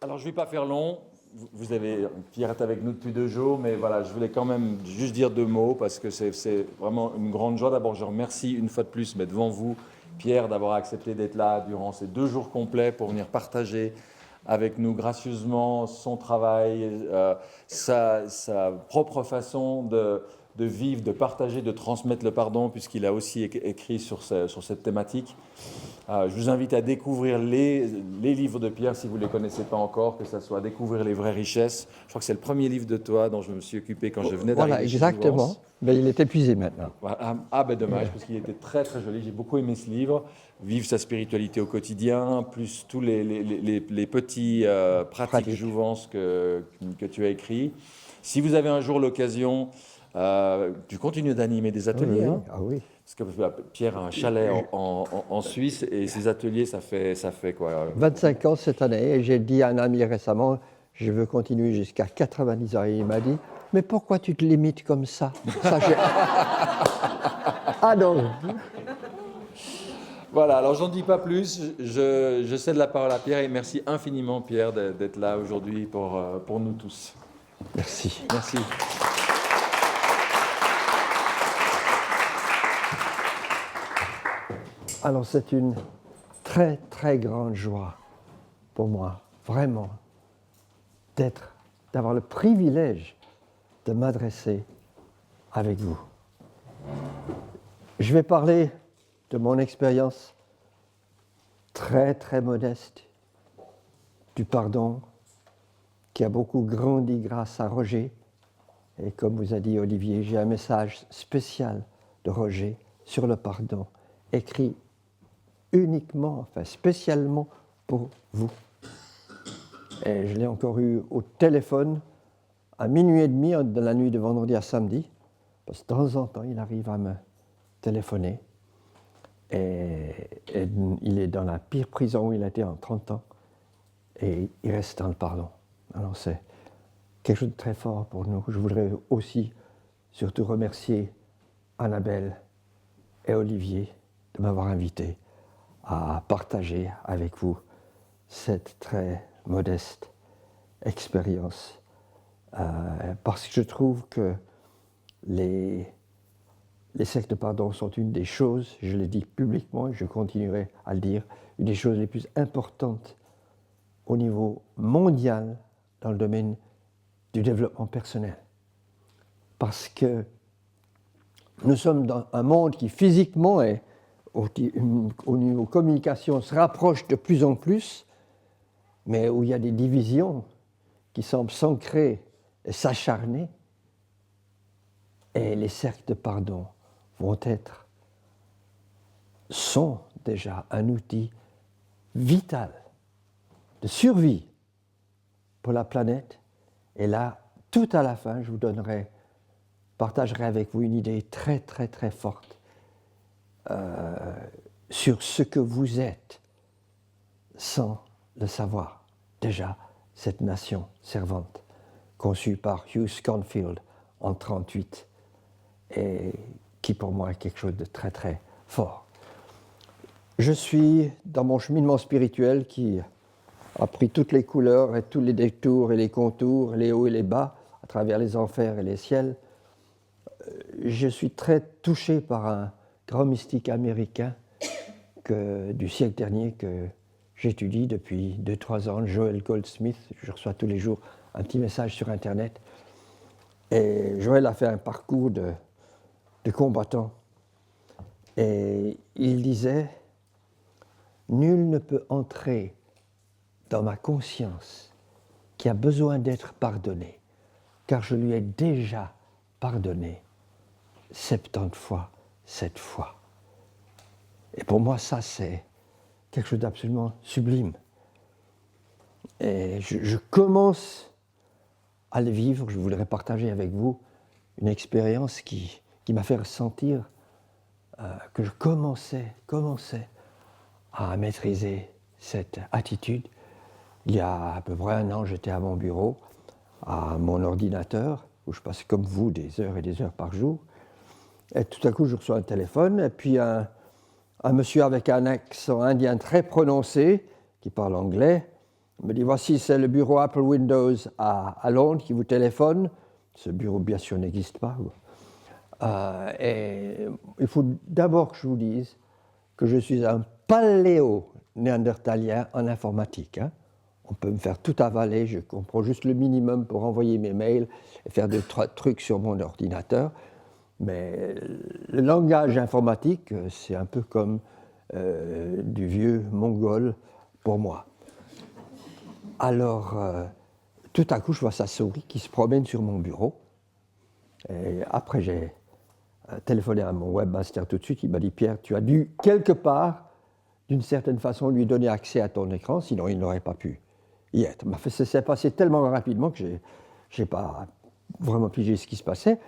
Alors, je ne vais pas faire long. Pierre est avec nous depuis 2 jours, mais voilà, je voulais quand même juste dire 2 mots parce que c'est vraiment une grande joie. D'abord, je remercie une fois de plus, mais devant vous, Pierre, d'avoir accepté d'être là durant ces 2 jours complets pour venir partager avec nous gracieusement son travail, sa propre façon de vivre, de partager, de transmettre le pardon, puisqu'il a aussi écrit sur cette thématique. Je vous invite à découvrir les livres de Pierre si vous ne les connaissez pas encore, que ce soit Découvrir les vraies richesses. Je crois que c'est le premier livre de toi dont je me suis occupé quand je venais d'arriver Voilà, chez exactement. Jouvence. Mais il est épuisé maintenant. Ben dommage, parce qu'il était très très joli. J'ai beaucoup aimé ce livre. Vivre sa spiritualité au quotidien, plus tous les petits pratiques Jouvence que tu as écrits. Si vous avez un jour l'occasion, tu continues d'animer des ateliers. Oui, hein. ah oui. Parce que Pierre a un chalet en Suisse et ses ateliers, ça fait quoi 25 ans cette année, et j'ai dit à un ami récemment, je veux continuer jusqu'à 90 ans. Et il m'a dit, mais pourquoi tu te limites comme ça, Ah non. Voilà, alors j'en dis pas plus, je cède la parole à Pierre et merci infiniment Pierre d'être là aujourd'hui pour nous tous. Merci. Merci. Alors c'est une très très grande joie pour moi, vraiment, d'avoir le privilège de m'adresser avec vous. Je vais parler de mon expérience très très modeste du pardon qui a beaucoup grandi grâce à Roger. Et comme vous a dit Olivier, j'ai un message spécial de Roger sur le pardon, écrit spécialement pour vous. Et je l'ai encore eu au téléphone à 00h30 de la nuit de vendredi à samedi, parce que de temps en temps, il arrive à me téléphoner. Et il est dans la pire prison où il a été en 30 ans, et il reste dans le pardon. Alors c'est quelque chose de très fort pour nous. Je voudrais aussi surtout remercier Annabelle et Olivier de m'avoir invité à partager avec vous cette très modeste expérience. Parce que je trouve que les cercles de pardon sont une des choses, je l'ai dit publiquement et je continuerai à le dire, une des choses les plus importantes au niveau mondial dans le domaine du développement personnel. Parce que nous sommes dans un monde qui physiquement et au niveau communication se rapproche de plus en plus, mais où il y a des divisions qui semblent s'ancrer et s'acharner. Et les cercles de pardon sont déjà un outil vital de survie pour la planète. Et là, tout à la fin, je vous partagerai avec vous une idée très très très forte sur ce que vous êtes sans le savoir. Déjà, cette nation servante, conçue par Hugh Schonfield en 1938, et qui pour moi est quelque chose de très très fort. Je suis dans mon cheminement spirituel qui a pris toutes les couleurs et tous les détours et les contours, les hauts et les bas, à travers les enfers et les ciels. Je suis très touché par un grand mystique américain du siècle dernier que j'étudie depuis 2-3 ans, Joel Goldsmith. Je reçois tous les jours un petit message sur Internet. Et Joel a fait un parcours de combattant. Et il disait « Nul ne peut entrer dans ma conscience qui a besoin d'être pardonné, car je lui ai déjà pardonné 70 fois 7 fois. » Et pour moi, ça, c'est quelque chose d'absolument sublime. Et je commence à le vivre. Je voudrais partager avec vous une expérience qui m'a fait ressentir que je commençais à maîtriser cette attitude. Il y a à peu près 1 an, j'étais à mon bureau, à mon ordinateur, où je passe comme vous des heures et des heures par jour. Et tout à coup, je reçois un téléphone, et puis un monsieur avec un accent indien très prononcé, qui parle anglais, Il me dit, voici, c'est le bureau Apple Windows à Londres qui vous téléphone. Ce bureau, bien sûr, n'existe pas. Et il faut d'abord que je vous dise que je suis un paléo-néandertalien en informatique. Hein. On peut me faire tout avaler, je comprends juste le minimum pour envoyer mes mails et faire des trucs sur mon ordinateur. Mais le langage informatique, c'est un peu comme du vieux mongol pour moi. Alors, tout à coup, je vois sa souris qui se promène sur mon bureau. Et après, j'ai téléphoné à mon webmaster tout de suite. Il m'a dit, Pierre, tu as dû quelque part, d'une certaine façon, lui donner accès à ton écran, sinon il n'aurait pas pu y être. Ça s'est passé tellement rapidement que je n'ai pas vraiment pigé ce qui se passait.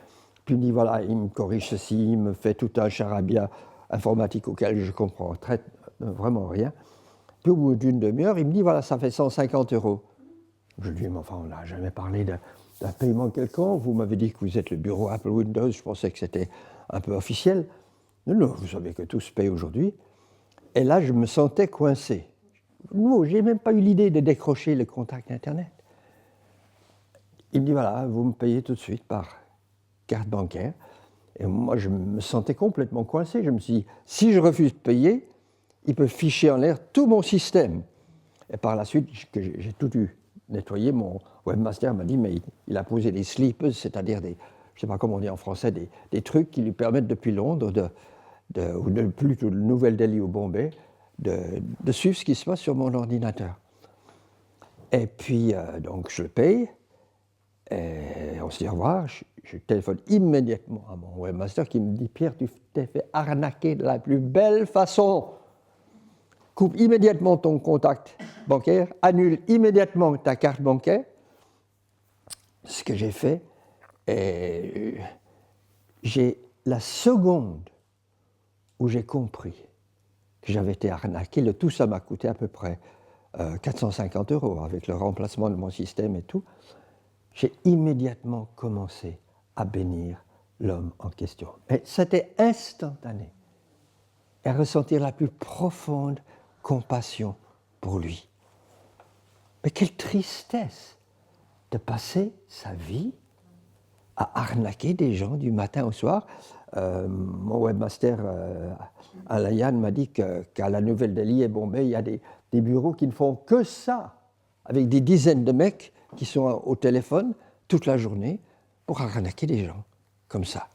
Puis il me dit, voilà, il me corrige ceci, il me fait tout un charabia informatique auquel je comprends vraiment rien. Puis au bout d'une demi-heure, il me dit, voilà, ça fait 150 €. Je lui dis, mais enfin, on n'a jamais parlé d'un paiement quelconque. Vous m'avez dit que vous êtes le bureau Apple Windows, je pensais que c'était un peu officiel. Non, vous savez que tout se paye aujourd'hui. Et là, je me sentais coincé. Non, je n'ai même pas eu l'idée de décrocher le contact Internet. Il me dit, voilà, vous me payez tout de suite par carte bancaire. Et moi, je me sentais complètement coincé. Je me suis dit, si je refuse de payer, il peut ficher en l'air tout mon système. Et par la suite, que j'ai tout dû nettoyer, mon webmaster m'a dit, mais il a posé des sleepers, c'est-à-dire des, je ne sais pas comment on dit en français, des trucs qui lui permettent depuis Londres, ou plutôt de Nouvelle-Delhi ou Bombay, de suivre ce qui se passe sur mon ordinateur. Et puis, donc, je le paye, et on se dit au revoir. Je téléphone immédiatement à mon webmaster qui me dit, Pierre, tu t'es fait arnaquer de la plus belle façon. Coupe immédiatement ton contact bancaire, annule immédiatement ta carte bancaire. Ce que j'ai fait, et j'ai la seconde où j'ai compris que j'avais été arnaqué, le tout ça m'a coûté à peu près 450 € avec le remplacement de mon système et tout. J'ai immédiatement commencé à bénir l'homme en question. Et c'était instantané. Et à ressentir la plus profonde compassion pour lui. Mais quelle tristesse de passer sa vie à arnaquer des gens du matin au soir. Mon webmaster Alayan m'a dit qu'à la Nouvelle-Delhi et Bombay, il y a des bureaux qui ne font que ça, avec des dizaines de mecs qui sont au téléphone toute la journée pour arnaquer des gens comme ça.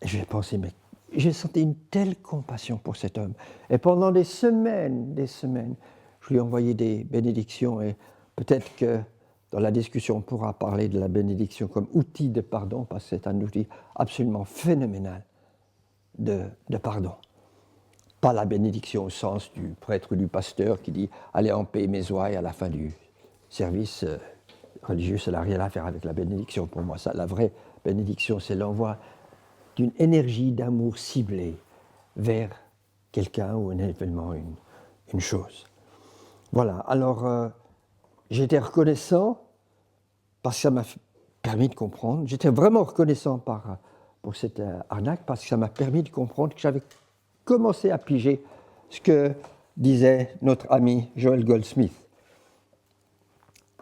Et j'ai pensé, mais j'ai senti une telle compassion pour cet homme. Et pendant des semaines, je lui ai envoyé des bénédictions. Et peut-être que dans la discussion, on pourra parler de la bénédiction comme outil de pardon, parce que c'est un outil absolument phénoménal de pardon. Pas la bénédiction au sens du prêtre ou du pasteur qui dit « Allez en paix mes ouailles à la fin du service religieux », ça n'a rien à faire avec la bénédiction pour moi. Ça, la vraie bénédiction, c'est l'envoi d'une énergie d'amour ciblée vers quelqu'un ou un événement, une chose. Voilà, alors j'étais reconnaissant parce que ça m'a permis de comprendre. J'étais vraiment reconnaissant pour cette arnaque parce que ça m'a permis de comprendre que j'avais commencé à piger ce que disait notre ami Joel Goldsmith.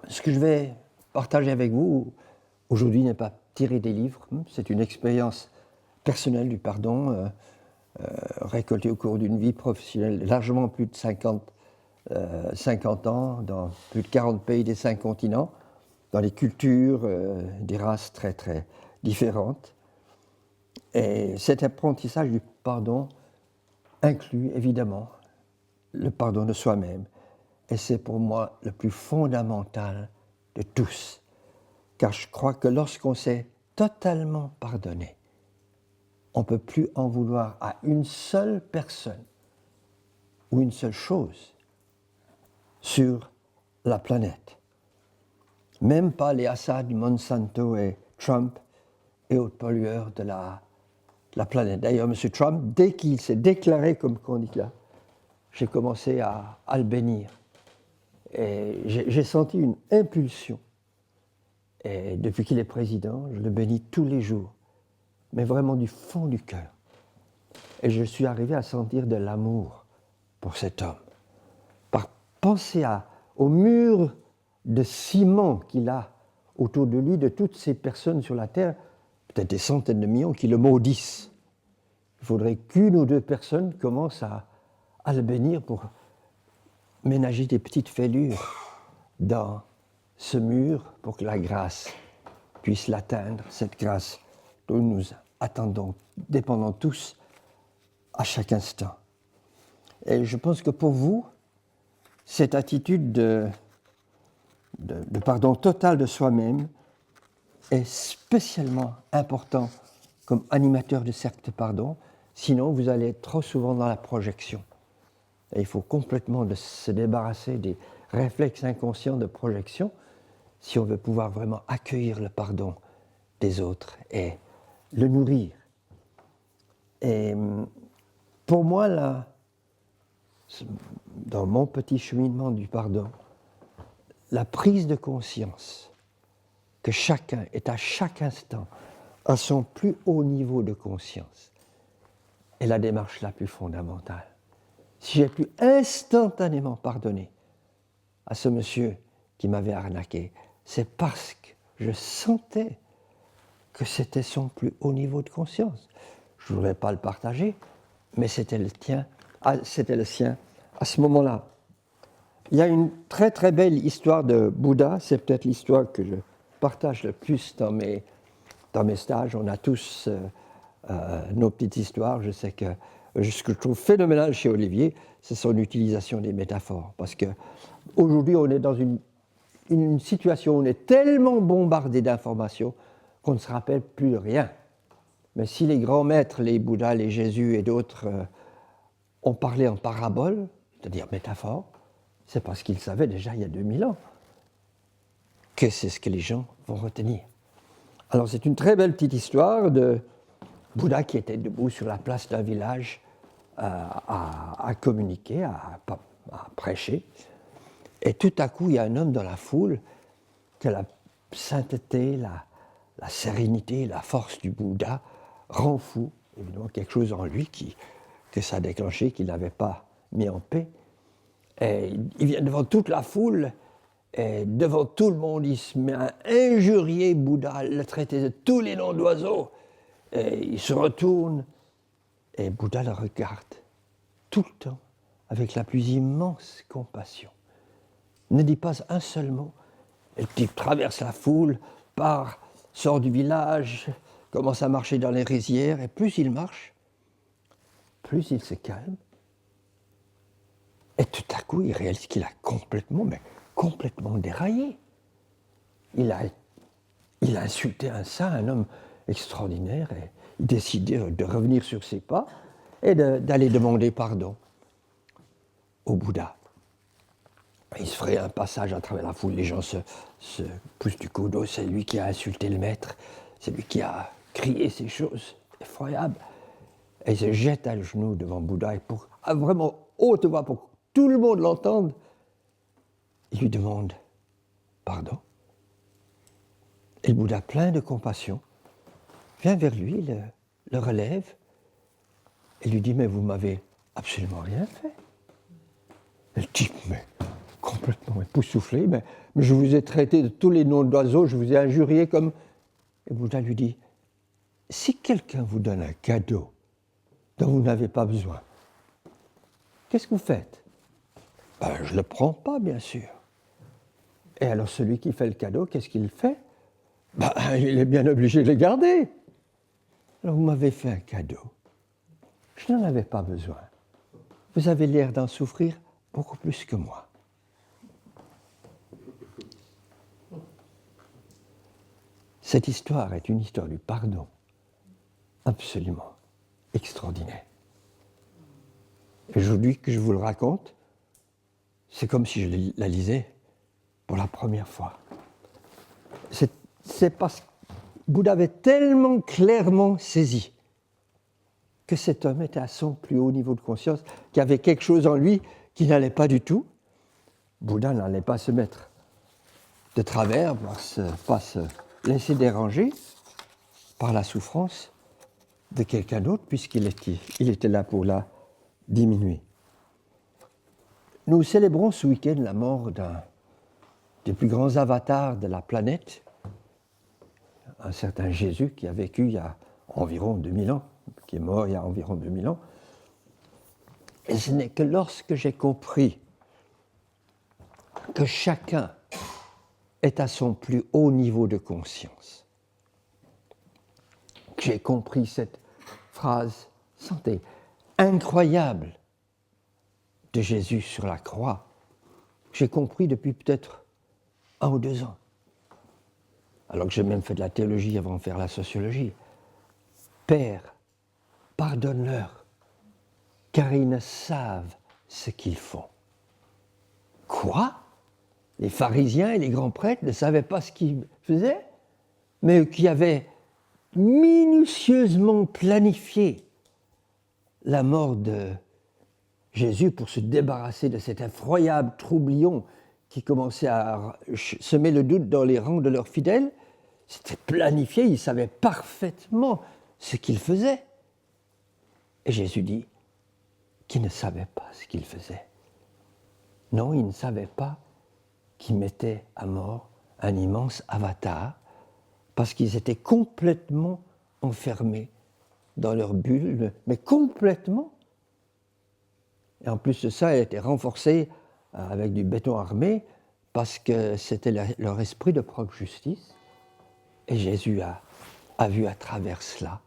Ce que je vais partager avec vous aujourd'hui n'est pas tiré des livres, c'est une expérience personnelle du pardon récoltée au cours d'une vie professionnelle de largement plus de 50 ans, dans plus de 40 pays des 5 continents, dans des cultures, des races très très différentes. Et cet apprentissage du pardon inclut évidemment le pardon de soi-même. Et c'est pour moi le plus fondamental de tous. Car je crois que lorsqu'on s'est totalement pardonné, on ne peut plus en vouloir à une seule personne ou une seule chose sur la planète. Même pas les Assad, Monsanto et Trump et autres pollueurs de la planète. D'ailleurs, M. Trump, dès qu'il s'est déclaré comme candidat, j'ai commencé à le bénir. Et j'ai senti une impulsion. Et depuis qu'il est président, je le bénis tous les jours, mais vraiment du fond du cœur. Et je suis arrivé à sentir de l'amour pour cet homme. Par penser au mur de ciment qu'il a autour de lui, de toutes ces personnes sur la terre, peut-être des centaines de millions, qui le maudissent. Il faudrait qu'une ou deux personnes commencent à le bénir pour ménager des petites fêlures dans ce mur pour que la grâce puisse l'atteindre, cette grâce dont nous attendons, dépendons tous à chaque instant. Et je pense que pour vous, cette attitude de pardon total de soi-même est spécialement important comme animateur de cercle de pardon, sinon vous allez être trop souvent dans la projection. Et il faut complètement se débarrasser des réflexes inconscients de projection si on veut pouvoir vraiment accueillir le pardon des autres et le nourrir. Et pour moi, là, dans mon petit cheminement du pardon, la prise de conscience que chacun est à chaque instant à son plus haut niveau de conscience est la démarche la plus fondamentale. Si j'ai pu instantanément pardonner à ce monsieur qui m'avait arnaqué, c'est parce que je sentais que c'était son plus haut niveau de conscience. Je ne voulais pas le partager, mais c'était le sien à ce moment-là. Il y a une très très belle histoire de Bouddha, c'est peut-être l'histoire que je partage le plus dans mes stages. On a tous nos petites histoires. Je sais que ce que je trouve phénoménal chez Olivier, c'est son utilisation des métaphores. Parce qu'aujourd'hui, on est dans une situation où on est tellement bombardé d'informations qu'on ne se rappelle plus de rien. Mais si les grands maîtres, les Bouddhas, les Jésus et d'autres ont parlé en paraboles, c'est-à-dire métaphores, c'est parce qu'ils savaient déjà il y a 2000 ans que c'est ce que les gens vont retenir. Alors c'est une très belle petite histoire de Bouddha qui était debout sur la place d'un village à communiquer, à prêcher. Et tout à coup, il y a un homme dans la foule que la sainteté, la sérénité, la force du Bouddha rend fou. Évidemment, quelque chose en lui que ça a déclenché, qu'il n'avait pas mis en paix. Et il vient devant toute la foule, et devant tout le monde, il se met à injurier Bouddha, le traiter de tous les noms d'oiseaux. Et il se retourne, et Bouddha le regarde tout le temps, avec la plus immense compassion. Ne dit pas un seul mot. Et le type traverse la foule, sort du village, commence à marcher dans les rizières, et plus il marche, plus il se calme. Et tout à coup, il réalise qu'il a complètement déraillé. Il a insulté un saint, un homme extraordinaire, et il décide de revenir sur ses pas et d'aller demander pardon au Bouddha. Il se ferait un passage à travers la foule, les gens se poussent du coude, c'est lui qui a insulté le maître, c'est lui qui a crié ces choses effroyables. Et il se jette à genoux devant Bouddha, et à vraiment haute voix, pour que tout le monde l'entende, il lui demande pardon. Et le Bouddha, plein de compassion, vient vers lui, le relève, et lui dit « Mais vous m'avez absolument rien fait. » Et le type, mais complètement époustouflé, mais je vous ai traité de tous les noms d'oiseaux, je vous ai injurié comme... Et Bouddha lui dit « Si quelqu'un vous donne un cadeau dont vous n'avez pas besoin, qu'est-ce que vous faites ?» Ben, je ne le prends pas, bien sûr. Et alors celui qui fait le cadeau, qu'est-ce qu'il fait? Ben, il est bien obligé de le garder. Alors vous m'avez fait un cadeau. Je n'en avais pas besoin. Vous avez l'air d'en souffrir beaucoup plus que moi. Cette histoire est une histoire du pardon absolument extraordinaire. Et aujourd'hui que je vous le raconte, c'est comme si je la lisais pour la première fois. C'est parce que Bouddha avait tellement clairement saisi que cet homme était à son plus haut niveau de conscience, qu'il y avait quelque chose en lui qui n'allait pas du tout. Bouddha n'allait pas se mettre de travers, pas se laisser déranger par la souffrance de quelqu'un d'autre, puisqu'il était là pour la diminuer. Nous célébrons ce week-end la mort d'un des plus grands avatars de la planète, un certain Jésus qui a vécu il y a environ 2000 ans, qui est mort il y a environ 2000 ans. Et ce n'est que lorsque j'ai compris que chacun est à son plus haut niveau de conscience que j'ai compris cette phrase, sentez, incroyable de Jésus sur la croix. J'ai compris depuis peut-être 1 ou 2 ans, alors que j'ai même fait de la théologie avant de faire la sociologie. Père, pardonne-leur, car ils ne savent ce qu'ils font. Quoi ? Les pharisiens et les grands prêtres ne savaient pas ce qu'ils faisaient, mais qui avaient minutieusement planifié la mort de Jésus pour se débarrasser de cet effroyable troublion qui commençait à semer le doute dans les rangs de leurs fidèles. C'était planifié, ils savaient parfaitement ce qu'ils faisaient. Et Jésus dit qu'ils ne savaient pas ce qu'ils faisaient. Non, ils ne savaient pas qu'ils mettaient à mort un immense avatar parce qu'ils étaient complètement enfermés dans leur bulle, mais complètement. Et en plus de ça, elle était renforcée avec du béton armé parce que c'était leur esprit de propre justice. Et Jésus a vu à travers cela.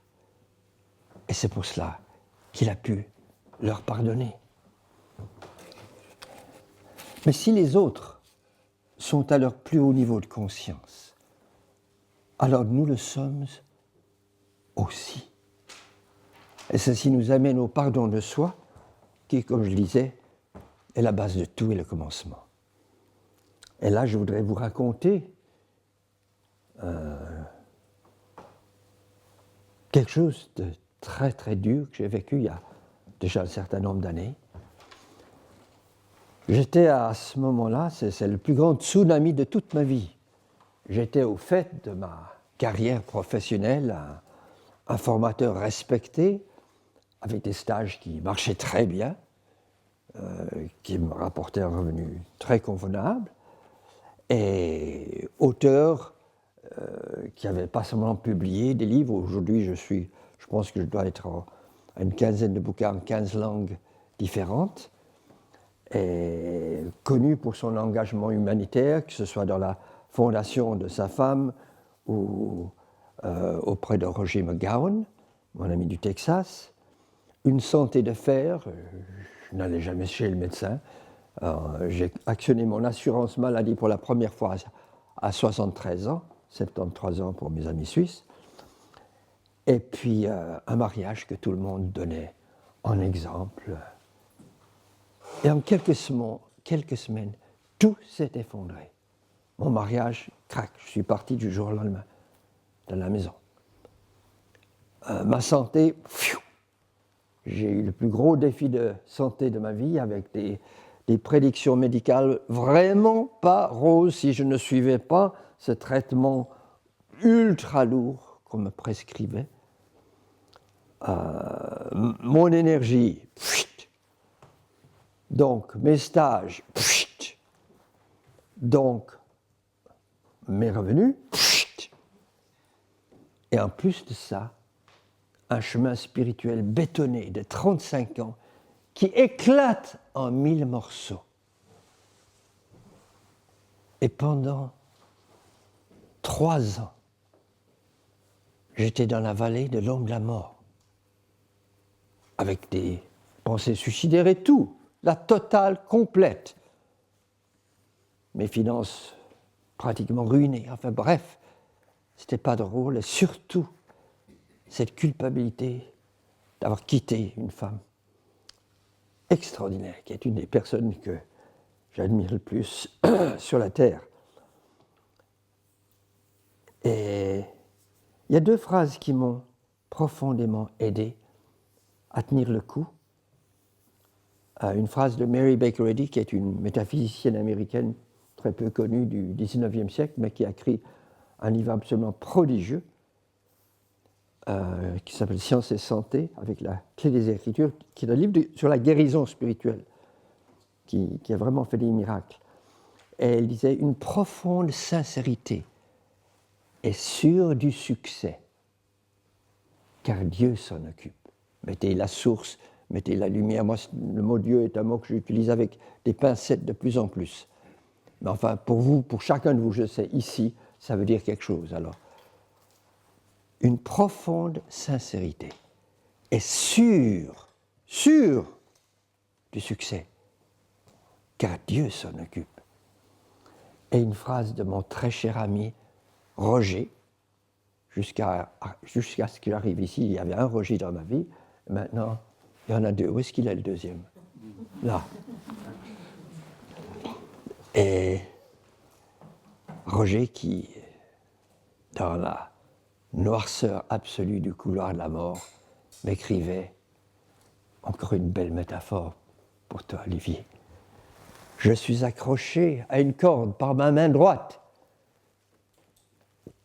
Et c'est pour cela qu'il a pu leur pardonner. Mais si les autres sont à leur plus haut niveau de conscience, alors nous le sommes aussi. Et ceci nous amène au pardon de soi, qui, comme je le disais, est la base de tout et le commencement. Et là, je voudrais vous raconter quelque chose de très très dur que j'ai vécu il y a déjà un certain nombre d'années. J'étais à ce moment-là, c'est le plus grand tsunami de toute ma vie. J'étais au fait de ma carrière professionnelle, un formateur respecté, avec des stages qui marchaient très bien, qui me rapportaient un revenu très convenable, et auteur qui n'avait pas seulement publié des livres. Aujourd'hui, je pense que je dois être à une quinzaine de bouquins en 15 langues différentes, et connu pour son engagement humanitaire, que ce soit dans la fondation de sa femme ou auprès de Roger McGowan, mon ami du Texas. Une santé de fer, je n'allais jamais chez le médecin. J'ai actionné mon assurance maladie pour la première fois à 73 ans, 73 ans pour mes amis suisses. Et puis un mariage que tout le monde donnait en exemple. Et en quelques semaines, tout s'est effondré. Mon mariage craque. Je suis parti du jour au lendemain de la maison. Ma santé, j'ai eu le plus gros défi de santé de ma vie avec des prédictions médicales vraiment pas roses si je ne suivais pas ce traitement ultra lourd qu'on me prescrivait. Mon énergie, donc mes stages, donc mes revenus, et en plus de ça, un chemin spirituel bétonné de 35 ans qui éclate en 1000 morceaux. Et pendant 3 ans, j'étais dans la vallée de l'ombre de la mort, avec des pensées suicidaires et tout, la totale complète. Mes finances pratiquement ruinées, enfin bref, c'était pas drôle, et surtout cette culpabilité d'avoir quitté une femme extraordinaire, qui est une des personnes que j'admire le plus sur la terre. Et il y a 2 phrases qui m'ont profondément aidé à tenir le coup. Une phrase de Mary Baker Eddy, qui est une métaphysicienne américaine très peu connue du XIXe siècle, mais qui a écrit un livre absolument prodigieux, qui s'appelle Science et Santé, avec la clé des Écritures, qui est un livre sur la guérison spirituelle. qui a vraiment fait des miracles. Et elle disait une profonde sincérité est sûre du succès, car Dieu s'en occupe. Mettez la source, mettez la lumière. Moi, le mot Dieu est un mot que j'utilise avec des pincettes de plus en plus. Mais enfin, pour vous, pour chacun de vous, je sais, ici, ça veut dire quelque chose. Alors, une profonde sincérité est sûre du succès, car Dieu s'en occupe. Et une phrase de mon très cher ami Roger, jusqu'à ce qu'il arrive ici, il y avait un Roger dans ma vie, maintenant il y en a deux. Où est-ce qu'il est le deuxième? Là. Et Roger qui, dans la noirceur absolue du couloir de la mort, m'écrivait, encore une belle métaphore pour toi, Olivier. Je suis accroché à une corde par ma main droite.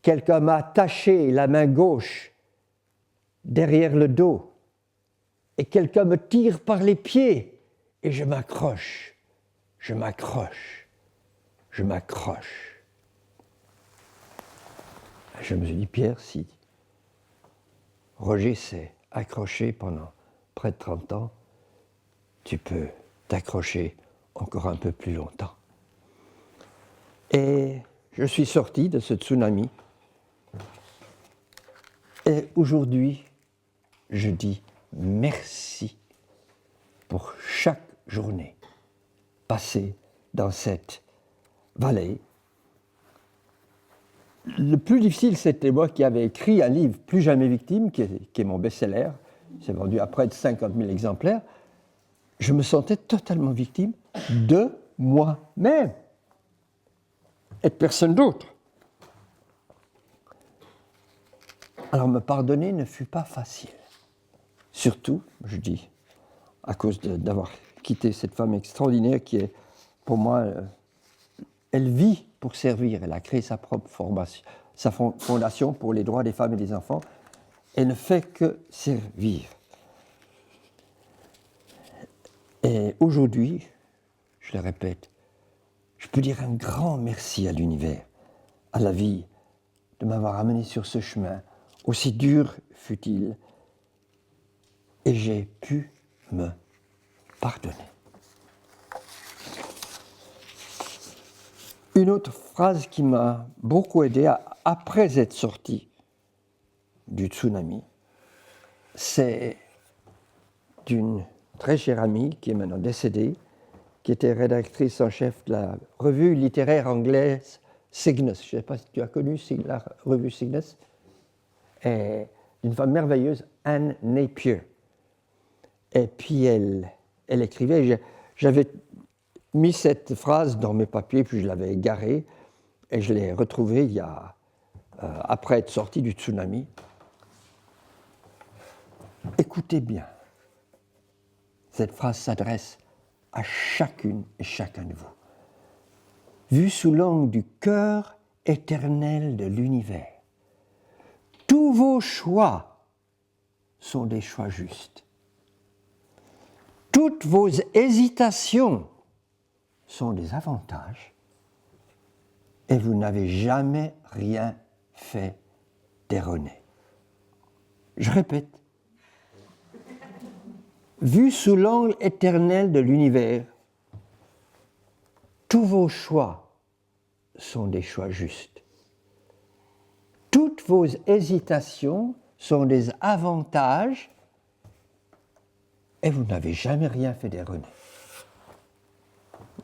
Quelqu'un m'a attaché la main gauche derrière le dos. Et quelqu'un me tire par les pieds. Et je m'accroche. Je me suis dit, Pierre, si Roger s'est accroché pendant près de 30 ans, tu peux t'accrocher encore un peu plus longtemps. Et je suis sorti de ce tsunami. Et aujourd'hui, je dis merci pour chaque journée passée dans cette vallée. Le plus difficile, c'était moi qui avais écrit un livre, Plus jamais victime, qui est mon best-seller. C'est vendu à près de 50 000 exemplaires. Je me sentais totalement victime de moi-même et de personne d'autre. Alors me pardonner ne fut pas facile. Surtout, je dis, à cause d'avoir quitté cette femme extraordinaire qui est, pour moi, elle vit pour servir. Elle a créé sa propre formation, sa fondation pour les droits des femmes et des enfants. Elle ne fait que servir. Et aujourd'hui, je le répète, je peux dire un grand merci à l'univers, à la vie, de m'avoir amené sur ce chemin, aussi dur fut-il, et j'ai pu me pardonner. Une autre phrase qui m'a beaucoup aidé après être sorti du tsunami, c'est d'une très chère amie qui est maintenant décédée, qui était rédactrice en chef de la revue littéraire anglaise Cygnus. Je ne sais pas si tu as connu la revue Cygnus. Et une femme merveilleuse, Anne Napier. Et puis elle écrivait, j'avais mis cette phrase dans mes papiers, puis je l'avais égarée, et je l'ai retrouvée après être sorti du tsunami. Écoutez bien, cette phrase s'adresse à chacune et chacun de vous. Vu sous l'angle du cœur éternel de l'univers, tous vos choix sont des choix justes. Toutes vos hésitations sont des avantages et vous n'avez jamais rien fait d'erroné. Je répète, vu sous l'angle éternel de l'univers, tous vos choix sont des choix justes. Toutes vos hésitations sont des avantages et vous n'avez jamais rien fait d'erroné.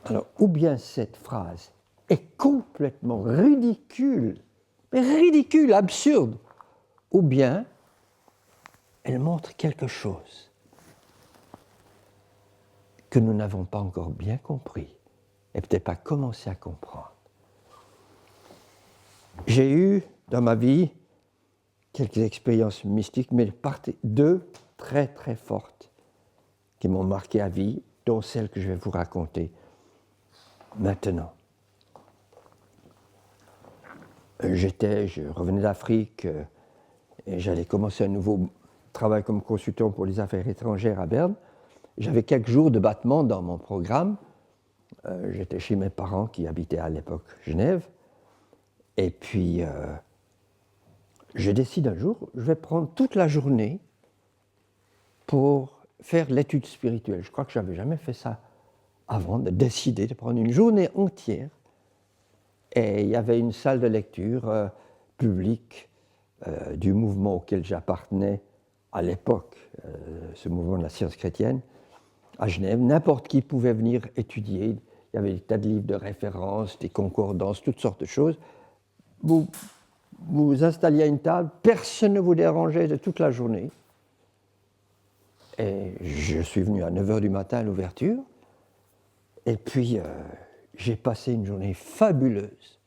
Alors, ou bien cette phrase est complètement ridicule, absurde, ou bien elle montre quelque chose que nous n'avons pas encore bien compris et peut-être pas commencé à comprendre. J'ai eu dans ma vie quelques expériences mystiques, mais deux très très fortes qui m'ont marqué à vie, dont celle que je vais vous raconter maintenant. Je revenais d'Afrique et j'allais commencer un nouveau travail comme consultant pour les affaires étrangères à Berne. J'avais quelques jours de battement dans mon programme j'étais chez mes parents qui habitaient à l'époque Genève. Et puis, je décide un jour, je vais prendre toute la journée pour faire l'étude spirituelle. Je crois que je n'avais jamais fait ça avant, de décider de prendre une journée entière. Et il y avait une salle de lecture publique du mouvement auquel j'appartenais à l'époque, ce mouvement de la science chrétienne, à Genève. N'importe qui pouvait venir étudier. Il y avait des tas de livres de référence, des concordances, toutes sortes de choses. Vous vous installiez à une table, personne ne vous dérangeait de toute la journée. Et je suis venu à 9h du matin à l'ouverture. Et puis, j'ai passé une journée fabuleuse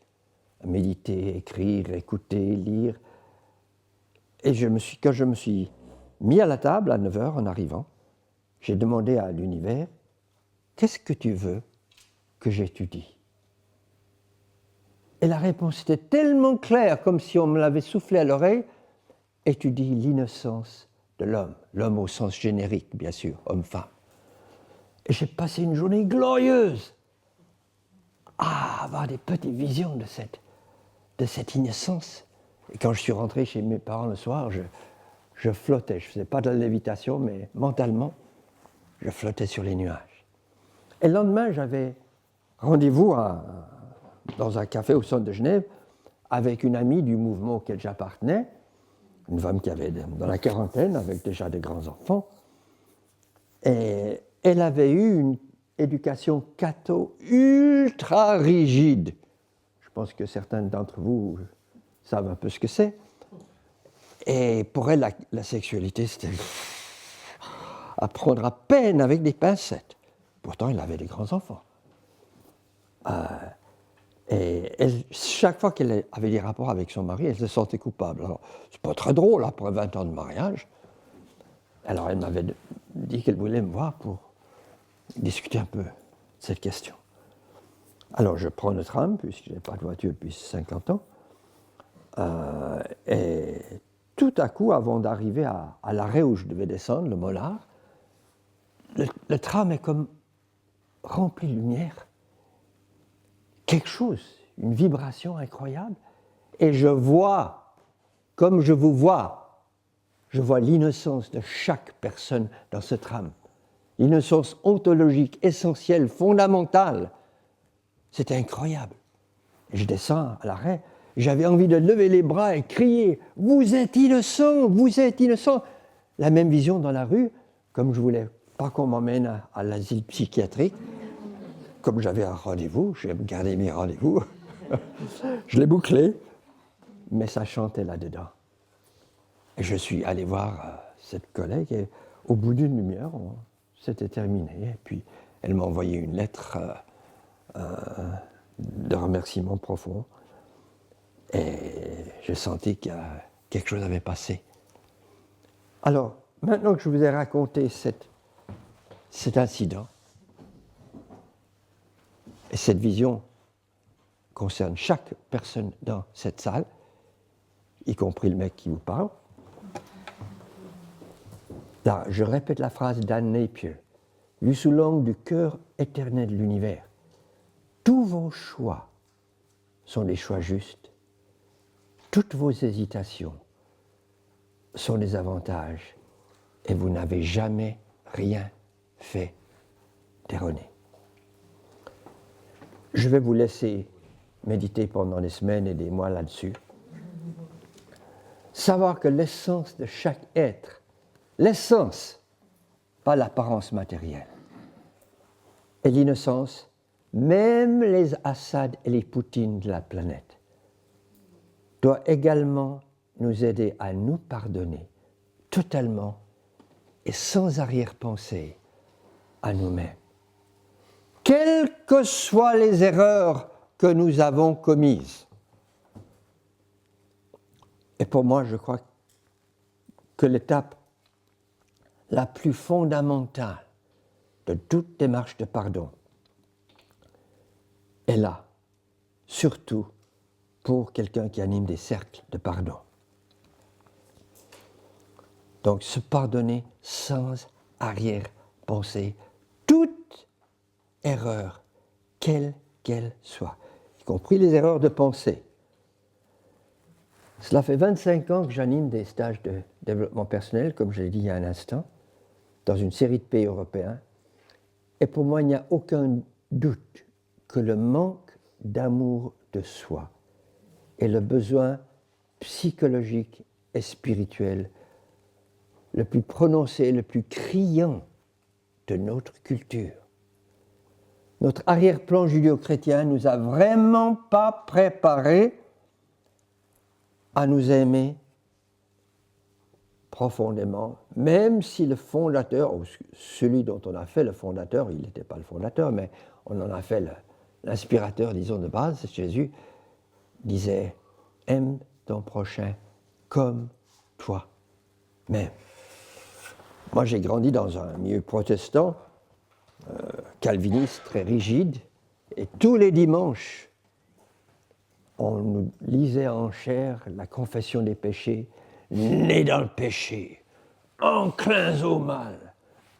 à méditer, écrire, écouter, lire. Et quand je me suis mis à la table à 9h en arrivant, j'ai demandé à l'univers, qu'est-ce que tu veux que j'étudie? Et la réponse était tellement claire, comme si on me l'avait soufflé à l'oreille, étudie l'innocence de l'homme, l'homme au sens générique, bien sûr, homme-femme. Et j'ai passé une journée glorieuse à avoir des petites visions de cette innocence. Et quand je suis rentré chez mes parents le soir, je flottais. Je ne faisais pas de la lévitation, mais mentalement, je flottais sur les nuages. Et le lendemain, j'avais rendez-vous dans un café au centre de Genève avec une amie du mouvement auquel j'appartenais, une femme qui avait dans la quarantaine, avec déjà des grands-enfants. Et elle avait eu une éducation catho ultra rigide. Je pense que certains d'entre vous savent un peu ce que c'est. Et pour elle, la sexualité, c'était à prendre à peine avec des pincettes. Pourtant, elle avait des grands-enfants. Et chaque fois qu'elle avait des rapports avec son mari, elle se sentait coupable. Alors, c'est pas très drôle, après 20 ans de mariage. Alors, elle m'avait dit qu'elle voulait me voir pour discuter un peu de cette question. Alors, je prends le tram, puisque je n'ai pas de voiture depuis 50 ans. Et tout à coup, avant d'arriver à l'arrêt où je devais descendre, le Mollard, le tram est comme rempli de lumière. Quelque chose, une vibration incroyable. Et je vois, comme je vous vois, je vois l'innocence de chaque personne dans ce tram. L'innocence ontologique, essentielle, fondamentale. C'était incroyable. Et je descends à l'arrêt. J'avais envie de lever les bras et crier « Vous êtes innocent, vous êtes innocent !» La même vision dans la rue, comme je ne voulais pas qu'on m'emmène à l'asile psychiatrique. Comme j'avais un rendez-vous, j'ai gardé mes rendez-vous. Je l'ai bouclé, mais ça chantait là-dedans. Et je suis allé voir cette collègue et au bout d'une demi-heure, c'était terminé. Et puis elle m'a envoyé une lettre de remerciement profond. Et j'ai senti que quelque chose avait passé. Alors, maintenant que je vous ai raconté cet incident, et cette vision concerne chaque personne dans cette salle, y compris le mec qui vous parle. Là, je répète la phrase d'Anne Napier, vue sous l'angle du cœur éternel de l'univers. Tous vos choix sont des choix justes. Toutes vos hésitations sont des avantages et vous n'avez jamais rien fait d'erroné. Je vais vous laisser méditer pendant des semaines et des mois là-dessus. Savoir que l'essence de chaque être, l'essence, pas l'apparence matérielle, et l'innocence, même les Assad et les Poutines de la planète, doit également nous aider à nous pardonner totalement et sans arrière-pensée à nous-mêmes. Quelles que soient les erreurs que nous avons commises. Et pour moi, je crois que l'étape la plus fondamentale de toute démarche de pardon est là, surtout pour quelqu'un qui anime des cercles de pardon. Donc, se pardonner sans arrière-pensée toute erreur quelles qu'elles soient, y compris les erreurs de pensée. Cela fait 25 ans que j'anime des stages de développement personnel, comme je l'ai dit il y a un instant, dans une série de pays européens. Et pour moi, il n'y a aucun doute que le manque d'amour de soi est le besoin psychologique et spirituel le plus prononcé, le plus criant de notre culture. Notre arrière-plan judéo-chrétien ne nous a vraiment pas préparés à nous aimer profondément, même si le fondateur, ou celui dont on a fait le fondateur, il n'était pas le fondateur, mais on en a fait l'inspirateur, disons, de base, Jésus, disait « Aime ton prochain comme toi-même ». Moi, j'ai grandi dans un milieu protestant, calviniste, très rigide, et tous les dimanches, on nous lisait en chair la confession des péchés, nés dans le péché, enclins au mal,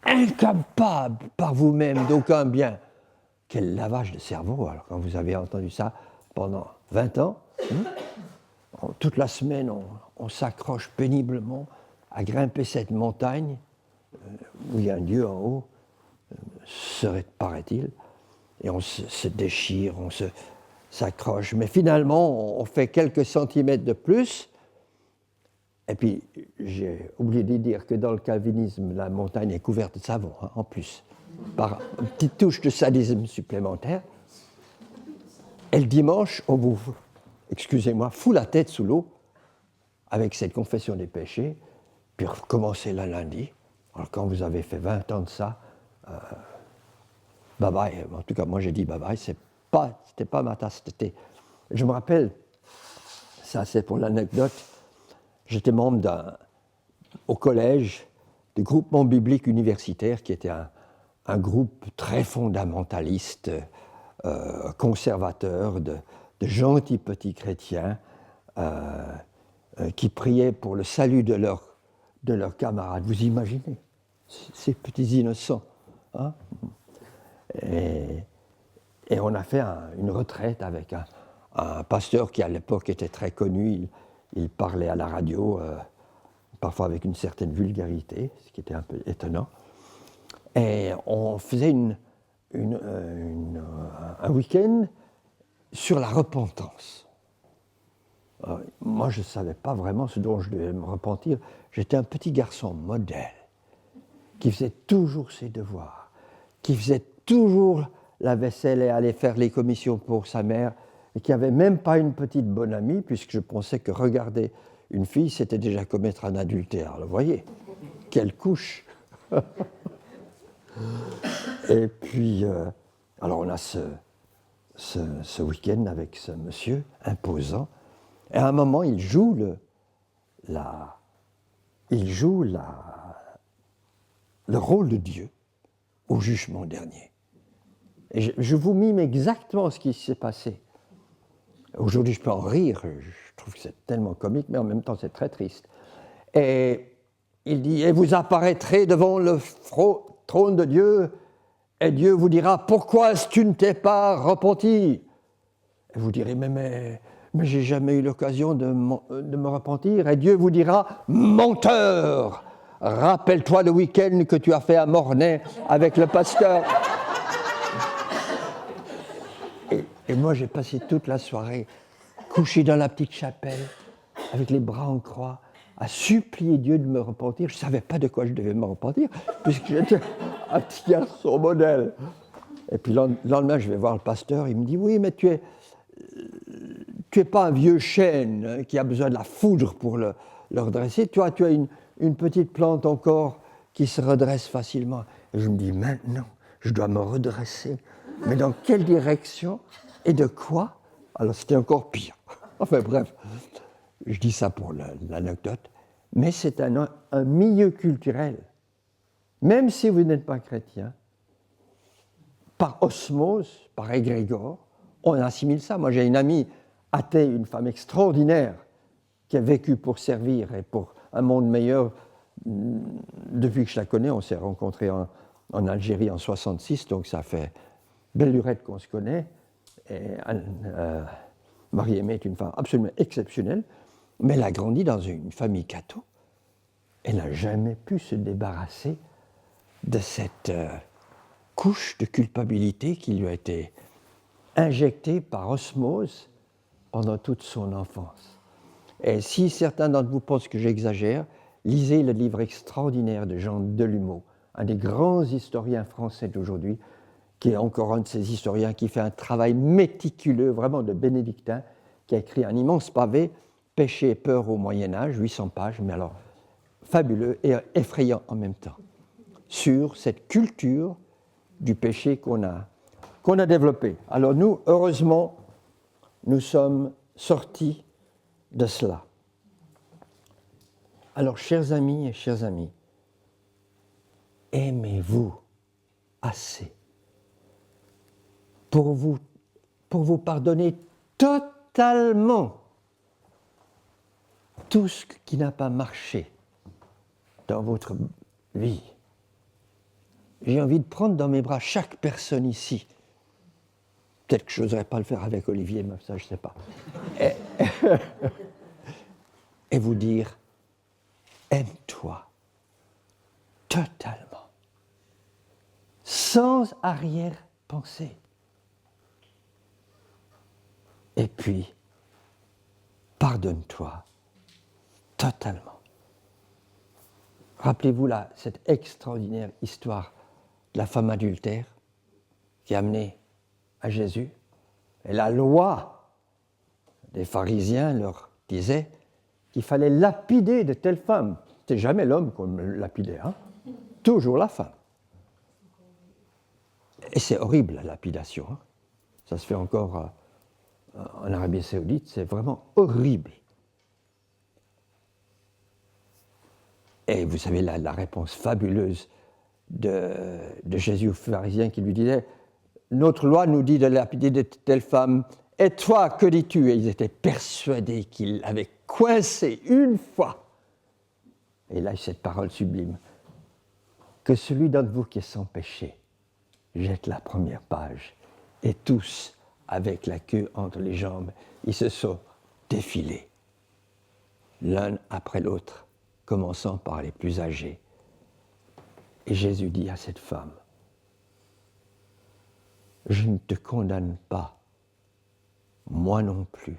incapables par vous-même d'aucun bien. Quel lavage de cerveau, alors quand vous avez entendu ça pendant 20 ans, toute la semaine on s'accroche péniblement à grimper cette montagne où il y a un Dieu en haut, paraît-il, et on se déchire, on s'accroche, mais finalement on fait quelques centimètres de plus. Et puis, j'ai oublié de dire que dans le calvinisme, la montagne est couverte de savon, en plus, par une petite touche de sadisme supplémentaire. Et le dimanche, on vous, excusez-moi, fout la tête sous l'eau avec cette confession des péchés, puis recommencer le lundi. Alors, quand vous avez fait 20 ans de ça, bye-bye. En tout cas, moi, j'ai dit bye-bye. C'était pas ma tasse de thé. Je me rappelle, ça c'est pour l'anecdote, j'étais membre au collège du groupement biblique universitaire, qui était un groupe très fondamentaliste, conservateur, de gentils petits chrétiens qui priaient pour le salut de leurs camarades. Vous imaginez, ces petits innocents. Hein? Et on a fait une retraite avec un pasteur qui, à l'époque, était très connu. Il parlait à la radio, parfois avec une certaine vulgarité, ce qui était un peu étonnant. Et on faisait un week-end sur la repentance. Moi, je ne savais pas vraiment ce dont je devais me repentir. J'étais un petit garçon modèle, qui faisait toujours ses devoirs, qui faisait toujours la vaisselle et allait faire les commissions pour sa mère, et qui n'avait même pas une petite bonne amie, puisque je pensais que regarder une fille, c'était déjà commettre un adultère. Vous voyez, quelle couche. Et puis, alors on a ce week-end avec ce monsieur imposant, et à un moment, il joue le rôle de Dieu au jugement dernier. Et je vous mime exactement ce qui s'est passé. Aujourd'hui, je peux en rire, je trouve que c'est tellement comique, mais en même temps, c'est très triste. Et il dit « Et vous apparaîtrez devant le trône de Dieu, et Dieu vous dira « Pourquoi est-ce que tu ne t'es pas repenti ?» Et vous direz « Mais j'ai jamais eu l'occasion de me repentir. » Et Dieu vous dira « Menteur, rappelle-toi le week-end que tu as fait à Mornay avec le pasteur. » Et moi, j'ai passé toute la soirée couché dans la petite chapelle, avec les bras en croix, à supplier Dieu de me repentir. Je ne savais pas de quoi je devais me repentir, puisque j'étais un petit garçon modèle. Et puis le lendemain, je vais voir le pasteur, il me dit « Oui, mais tu es pas un vieux chêne qui a besoin de la foudre pour le redresser. Tu as une petite plante encore qui se redresse facilement. » Et je me dis « Maintenant, je dois me redresser. Mais dans quelle direction et de quoi ?» Alors c'était encore pire. Enfin bref, je dis ça pour l'anecdote. Mais c'est un milieu culturel. Même si vous n'êtes pas chrétien, par osmose, par égrégore, on assimile ça. Moi, j'ai une amie athée, une femme extraordinaire, qui a vécu pour servir et pour un monde meilleur. Depuis que je la connais, on s'est rencontrés en Algérie en 1966, donc ça fait belle lurette qu'on se connaît. Marie-Aimée est une femme absolument exceptionnelle, mais elle a grandi dans une famille catho. Elle n'a jamais pu se débarrasser de cette couche de culpabilité qui lui a été injectée par osmose pendant toute son enfance. Et si certains d'entre vous pensent que j'exagère, lisez le livre extraordinaire de Jean Delumeau, un des grands historiens français d'aujourd'hui, qui est encore un de ces historiens qui fait un travail méticuleux, vraiment de bénédictin, qui a écrit un immense pavé, Péché et peur au Moyen-Âge, 800 pages, mais alors fabuleux et effrayant en même temps, sur cette culture du péché qu'on a développée. Alors nous, heureusement, nous sommes sortis de cela. Alors, chers amis et chères amies, aimez-vous assez pour vous pardonner totalement tout ce qui n'a pas marché dans votre vie. J'ai envie de prendre dans mes bras chaque personne ici. Peut-être que je n'oserais pas le faire avec Olivier, mais ça, je ne sais pas. Et vous dire, aime-toi totalement, sans arrière-pensée. Et puis, pardonne-toi totalement. Rappelez-vous là, cette extraordinaire histoire de la femme adultère qui a amené à Jésus. Et la loi des pharisiens leur disait qu'il fallait lapider de telles femmes. C'était jamais l'homme qu'on lapidait, hein? Toujours la femme. Et c'est horrible la lapidation. Hein? Ça se fait encore en Arabie Saoudite, c'est vraiment horrible. Et vous savez la réponse fabuleuse de Jésus aux pharisiens qui lui disait « Notre loi nous dit de lapider de telles femmes, et toi, que dis-tu » Et ils étaient persuadés qu'il avait coincé une fois. Et là, cette parole sublime, que celui d'entre vous qui est sans péché jette la première page. Et tous, avec la queue entre les jambes, ils se sont défilés, l'un après l'autre, commençant par les plus âgés. Et Jésus dit à cette femme, « Je ne te condamne pas, moi non plus.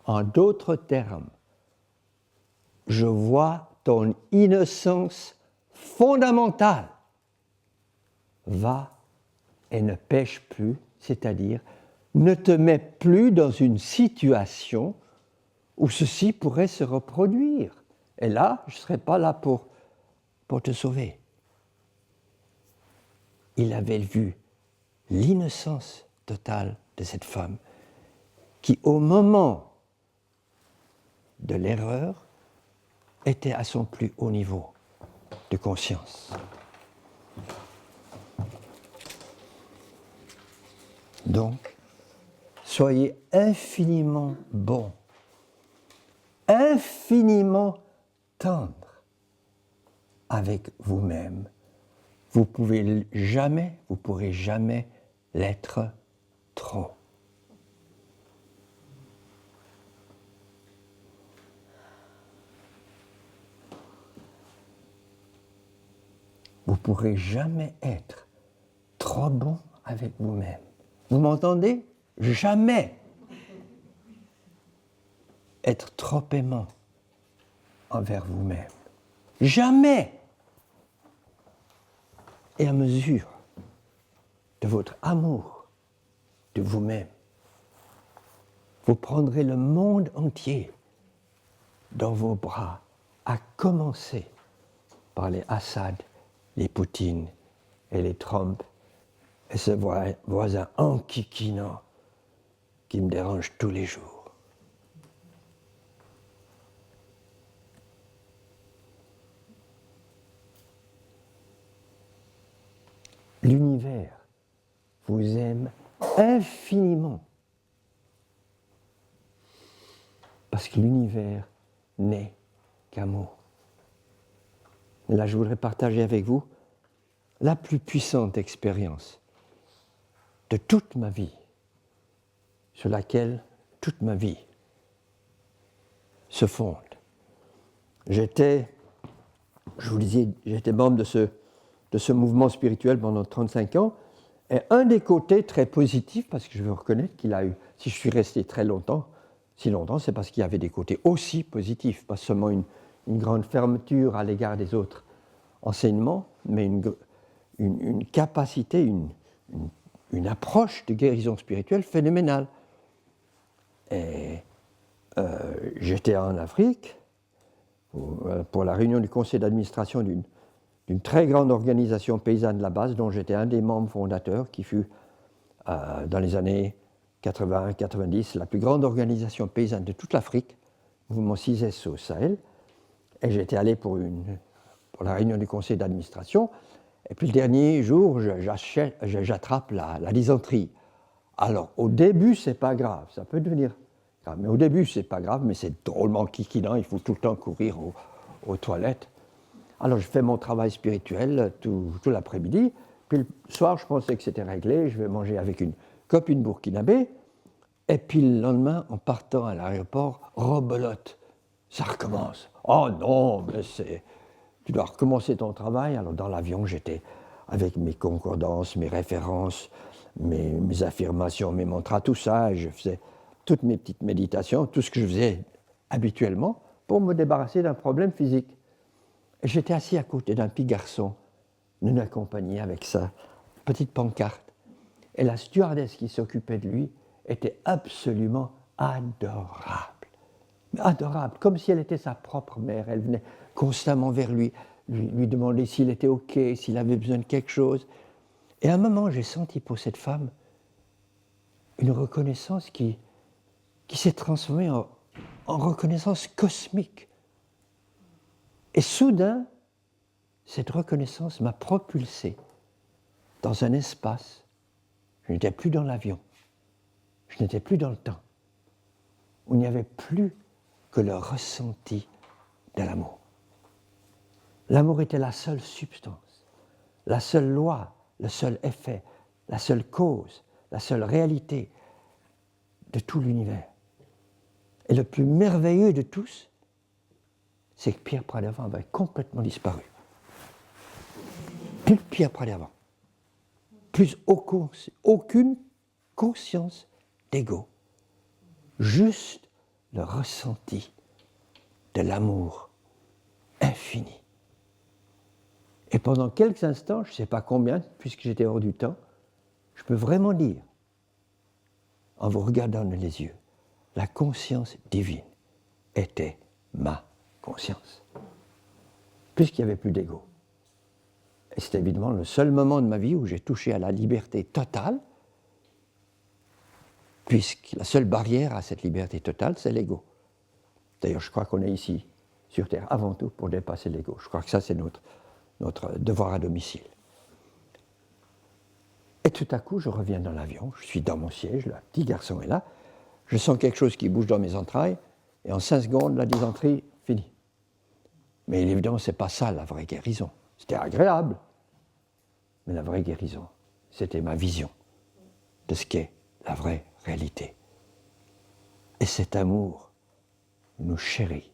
En d'autres termes, je vois ton innocence fondamentale. Va et ne pêche plus, c'est-à-dire ne te mets plus dans une situation où ceci pourrait se reproduire. Et là, je ne serai pas là pour te sauver. » Il avait vu l'innocence totale de cette femme qui, au moment de l'erreur, était à son plus haut niveau de conscience. Donc, soyez infiniment bons, infiniment tendres avec vous-même. Vous pourrez jamais l'être trop. Vous pourrez jamais être trop bon avec vous-même. Vous m'entendez? Jamais être trop aimant envers vous-même. Jamais. Et à mesure de votre amour de vous-même, vous prendrez le monde entier dans vos bras, à commencer par les Assad, les Poutine et les Trump, et ce voisin enquiquinant qui me dérange tous les jours. L'univers vous aime infiniment parce que l'univers n'est qu'amour. Et là, je voudrais partager avec vous la plus puissante expérience de toute ma vie, sur laquelle toute ma vie se fonde. Je vous disais, j'étais membre de ce mouvement spirituel pendant 35 ans, et un des côtés très positifs, parce que je veux reconnaître qu'il a eu, si je suis resté si longtemps, c'est parce qu'il y avait des côtés aussi positifs, pas seulement une grande fermeture à l'égard des autres enseignements, mais une capacité, une approche de guérison spirituelle phénoménale. Et j'étais en Afrique pour la réunion du conseil d'administration d'une très grande organisation paysanne de la base, dont j'étais un des membres fondateurs, qui fut, dans les années 80-90, la plus grande organisation paysanne de toute l'Afrique, mouvement 6S au Sahel. Et j'étais allé pour la réunion du conseil d'administration. Et puis le dernier jour, j'attrape la dysenterie. Alors, au début, c'est pas grave, ça peut devenir grave. Mais au début, c'est pas grave, mais c'est drôlement kikinant, il faut tout le temps courir aux toilettes. Alors, je fais mon travail spirituel tout l'après-midi. Puis le soir, je pensais que c'était réglé, je vais manger avec une copine burkinabé. Et puis le lendemain, en partant à l'aéroport, rebelote, ça recommence. Oh non, mais tu dois recommencer ton travail. Alors dans l'avion, j'étais avec mes concordances, mes références, mes affirmations, mes mantras, tout ça. Et je faisais toutes mes petites méditations, tout ce que je faisais habituellement pour me débarrasser d'un problème physique. Et j'étais assis à côté d'un petit garçon, non accompagné avec sa petite pancarte. Et la stewardess qui s'occupait de lui était absolument adorable. Adorable, comme si elle était sa propre mère. Elle venait constamment vers lui demander s'il était OK, s'il avait besoin de quelque chose. Et à un moment, j'ai senti pour cette femme une reconnaissance qui s'est transformée en reconnaissance cosmique. Et soudain, cette reconnaissance m'a propulsé dans un espace. Je n'étais plus dans l'avion. Je n'étais plus dans le temps. Où il n'y avait plus que le ressenti de l'amour. L'amour était la seule substance, la seule loi, le seul effet, la seule cause, la seule réalité de tout l'univers. Et le plus merveilleux de tous, c'est que Pierre Pradavant avait complètement disparu. Plus de Pierre Pradavant. Plus aucune conscience d'ego. Juste le ressenti de l'amour infini. Et pendant quelques instants, je ne sais pas combien, puisque j'étais hors du temps, je peux vraiment dire, en vous regardant dans les yeux, la conscience divine était ma conscience. Puisqu'il n'y avait plus d'ego. Et c'est évidemment le seul moment de ma vie où j'ai touché à la liberté totale, puisque la seule barrière à cette liberté totale, c'est l'ego. D'ailleurs, je crois qu'on est ici, sur Terre, avant tout, pour dépasser l'ego. Je crois que ça, c'est notre devoir à domicile. Et tout à coup, je reviens dans l'avion, je suis dans mon siège, le petit garçon est là, je sens quelque chose qui bouge dans mes entrailles, et en 5 secondes, la dysenterie, finie. Mais évidemment, ce n'est pas ça la vraie guérison. C'était agréable, mais la vraie guérison, c'était ma vision de ce qu'est la vraie réalité. Et cet amour nous chérit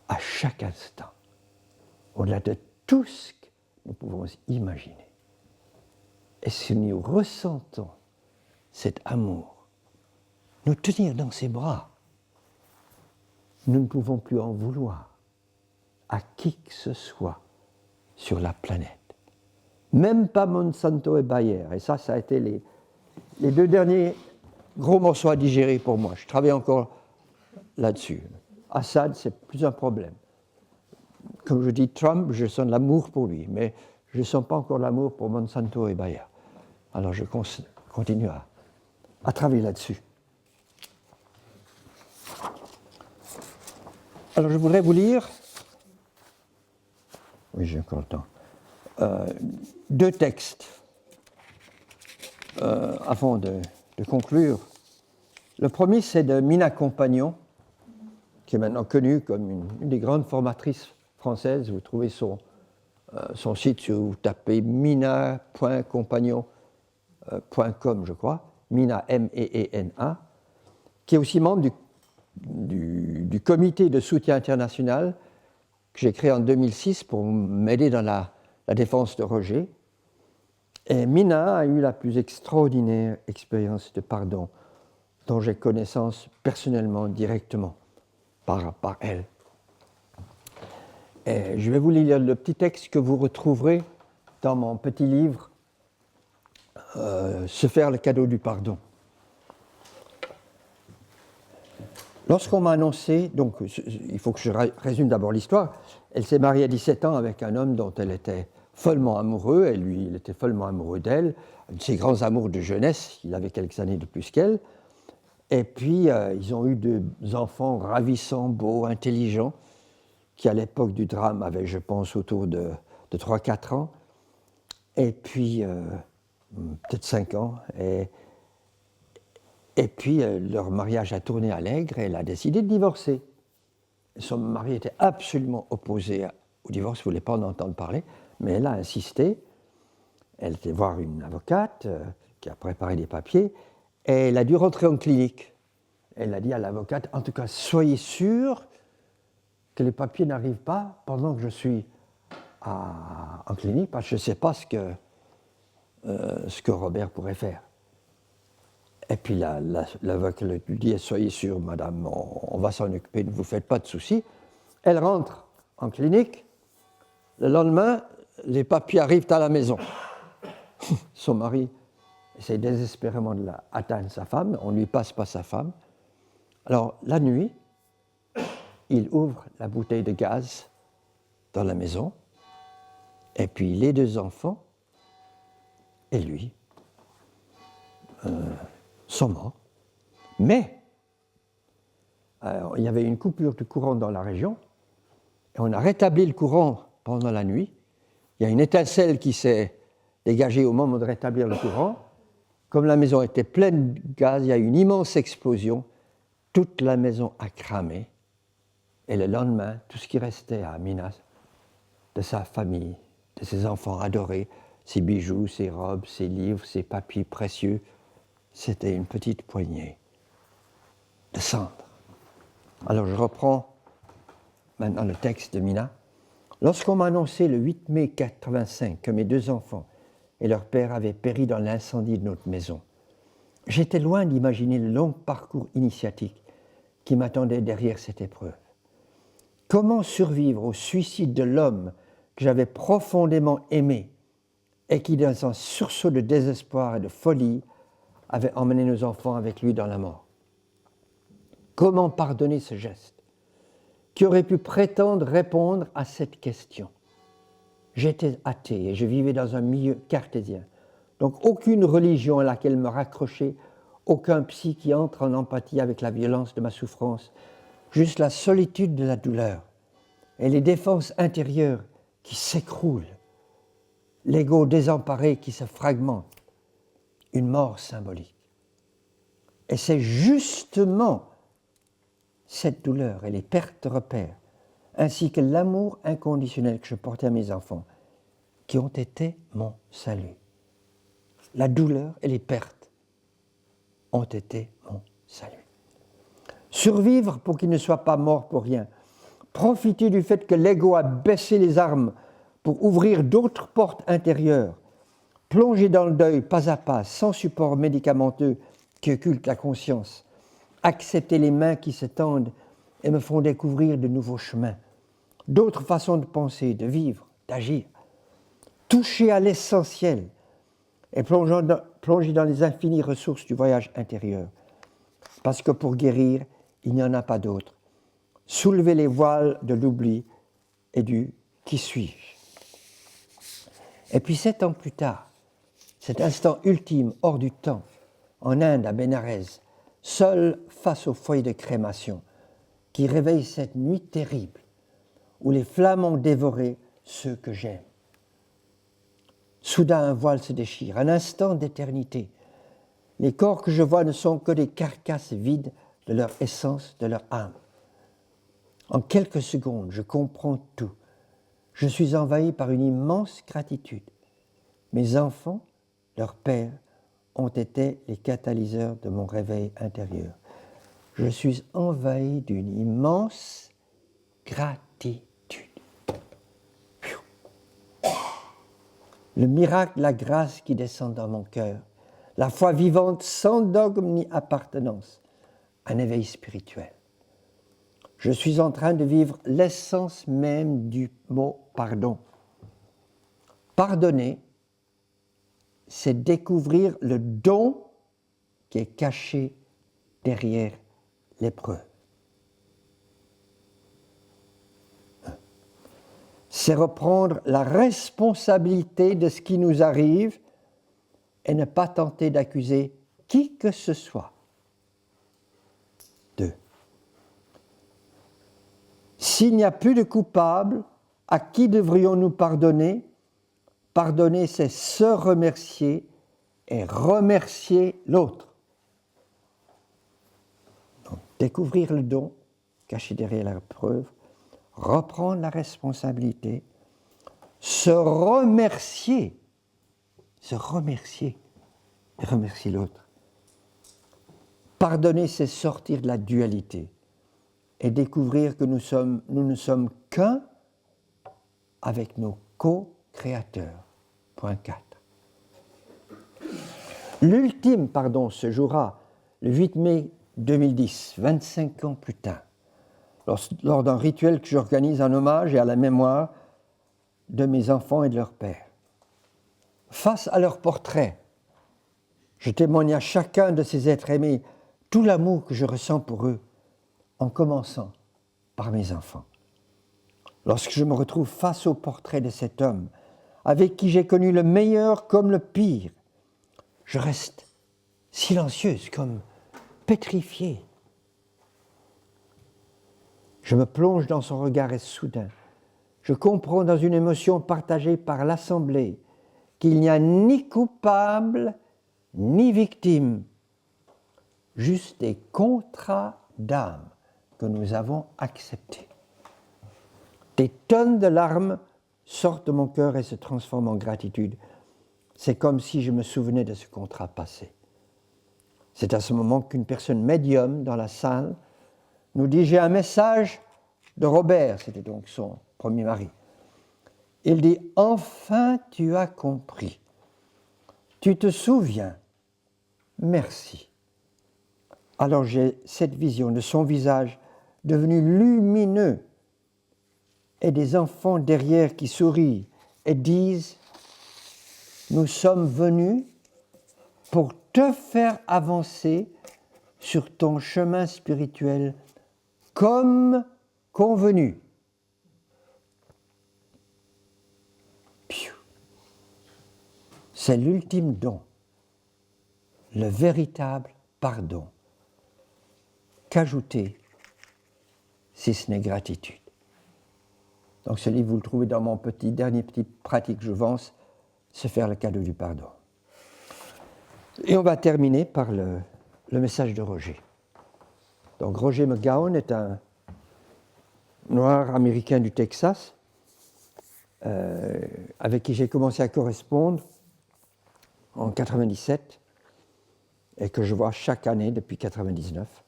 à chaque instant, au-delà de tout ce que nous pouvons imaginer. Et si nous ressentons cet amour nous tenir dans ses bras, nous ne pouvons plus en vouloir à qui que ce soit sur la planète. Même pas Monsanto et Bayer. Et ça a été les 2 derniers gros morceaux à digérer pour moi. Je travaille encore là-dessus. Assad, c'est plus un problème. Comme je dis Trump, je sens de l'amour pour lui, mais je ne sens pas encore l'amour pour Monsanto et Bayer. Alors je continue à travailler là-dessus. Alors je voudrais vous lire, oui j'ai encore le temps, 2 textes avant de conclure. Le premier, c'est de Mina Compagnon, qui est maintenant connue comme une des grandes formatrices françaises. Vous trouvez son site, si vous tapez mina.compagnon .com, je crois, Mina, M-E-E-N-A, qui est aussi membre du comité de soutien international que j'ai créé en 2006 pour m'aider dans la défense de Roger. Et Mina a eu la plus extraordinaire expérience de pardon dont j'ai connaissance personnellement, directement, par elle. Et je vais vous lire le petit texte que vous retrouverez dans mon petit livre Se faire le cadeau du pardon. Lorsqu'on m'a annoncé, donc il faut que je résume d'abord l'histoire, elle s'est mariée à 17 ans avec un homme dont elle était follement amoureux, et lui, il était follement amoureux d'elle, un de ses grands amours de jeunesse, il avait quelques années de plus qu'elle, et puis ils ont eu deux enfants ravissants, beaux, intelligents, qui à l'époque du drame avaient, je pense, autour de 3-4 ans, et puis peut-être 5 ans, et puis leur mariage a tourné à l'aigre et elle a décidé de divorcer. Son mari était absolument opposé au divorce, il ne voulait pas en entendre parler, mais elle a insisté. Elle était voir une avocate qui a préparé des papiers et elle a dû rentrer en clinique. Elle a dit à l'avocate, en tout cas, soyez sûr que les papiers n'arrivent pas pendant que je suis en clinique, parce que je ne sais pas ce que Robert pourrait faire. Et puis l'avocat lui dit, soyez sûre, madame, on va s'en occuper, ne vous faites pas de soucis. Elle rentre en clinique. Le lendemain, les papiers arrivent à la maison. Son mari essaie désespérément d'atteindre sa femme, on ne lui passe pas sa femme. Alors, la nuit, il ouvre la bouteille de gaz dans la maison, et puis les deux enfants et lui sont morts. Mais il y avait une coupure de courant dans la région, et on a rétabli le courant pendant la nuit. Il y a une étincelle qui s'est dégagée au moment de rétablir le courant. Comme la maison était pleine de gaz, il y a eu une immense explosion. Toute la maison a cramé. Et le lendemain, tout ce qui restait à Minas, de sa famille, de ses enfants adorés, ses bijoux, ses robes, ses livres, ses papiers précieux, c'était une petite poignée de cendres. Alors je reprends maintenant le texte de Mina. Lorsqu'on m'a annoncé le 8 mai 85 que mes deux enfants et leur père avaient péri dans l'incendie de notre maison, j'étais loin d'imaginer le long parcours initiatique qui m'attendait derrière cette épreuve. Comment survivre au suicide de l'homme que j'avais profondément aimé et qui, dans un sursaut de désespoir et de folie, avait emmené nos enfants avec lui dans la mort? Comment pardonner ce geste qui aurait pu prétendre répondre à cette question? J'étais athée et je vivais dans un milieu cartésien. Donc aucune religion à laquelle me raccrocher, aucun psy qui entre en empathie avec la violence de ma souffrance, juste la solitude de la douleur et les défenses intérieures qui s'écroulent, l'ego désemparé qui se fragmente, une mort symbolique. Et c'est justement cette douleur et les pertes de repères, ainsi que l'amour inconditionnel que je portais à mes enfants, qui ont été mon salut. La douleur et les pertes ont été mon salut. Survivre pour qu'il ne soit pas mort pour rien. Profiter du fait que l'ego a baissé les armes pour ouvrir d'autres portes intérieures. Plonger dans le deuil pas à pas, sans support médicamenteux qui occulte la conscience. Accepter les mains qui se tendent et me font découvrir de nouveaux chemins, d'autres façons de penser, de vivre, d'agir. Toucher à l'essentiel et plonger dans les infinies ressources du voyage intérieur. Parce que pour guérir, il n'y en a pas d'autre. Soulever les voiles de l'oubli et du « qui suis-je ». Et puis 7 ans plus tard, cet instant ultime, hors du temps, en Inde, à Bénarès, seul face au foyer de crémation, qui réveille cette nuit terrible, où les flammes ont dévoré ceux que j'aime. Soudain, un voile se déchire, un instant d'éternité. Les corps que je vois ne sont que des carcasses vides de leur essence, de leur âme. En quelques secondes, je comprends tout. Je suis envahi par une immense gratitude. Mes enfants, leur père, ont été les catalyseurs de mon réveil intérieur. Je suis envahi d'une immense gratitude. Le miracle, la grâce qui descend dans mon cœur, la foi vivante sans dogme ni appartenance, un éveil spirituel. Je suis en train de vivre l'essence même du mot pardon. Pardonner, c'est découvrir le don qui est caché derrière l'épreuve. C'est reprendre la responsabilité de ce qui nous arrive et ne pas tenter d'accuser qui que ce soit. 2. S'il n'y a plus de coupable, à qui devrions-nous pardonner ? Pardonner, c'est se remercier et remercier l'autre. Donc, découvrir le don caché derrière la preuve, reprendre la responsabilité, se remercier et remercier l'autre. Pardonner, c'est sortir de la dualité et découvrir que nous ne sommes qu'un avec nos co-créateurs. Point 4. L'ultime pardon se jouera le 8 mai 2010, 25 ans plus tard, lors d'un rituel que j'organise en hommage et à la mémoire de mes enfants et de leur père. Face à leur portrait, je témoigne à chacun de ces êtres aimés tout l'amour que je ressens pour eux, en commençant par mes enfants. Lorsque je me retrouve face au portrait de cet homme, avec qui j'ai connu le meilleur comme le pire, je reste silencieuse, comme pétrifiée. Je me plonge dans son regard et soudain, je comprends dans une émotion partagée par l'Assemblée qu'il n'y a ni coupable ni victime, juste des contrats d'âme que nous avons acceptés. Des tonnes de larmes sortent de mon cœur et se transforment en gratitude. C'est comme si je me souvenais de ce contrat passé. C'est à ce moment qu'une personne médium dans la salle nous dit « J'ai un message de Robert », c'était donc son premier mari. Il dit « Enfin tu as compris. Tu te souviens. Merci. » Alors j'ai cette vision de son visage devenu lumineux et des enfants derrière qui sourient et disent « Nous sommes venus pour te faire avancer sur ton chemin spirituel comme convenu. » C'est l'ultime don, le véritable pardon. Qu'ajouter si ce n'est gratitude? Donc ce livre, vous le trouvez dans mon dernier petit pratique jouvence, se faire le cadeau du pardon. Et on va terminer par le message de Roger. Donc Roger McGowan est un noir américain du Texas, avec qui j'ai commencé à correspondre en 1997 et que je vois chaque année depuis 1999,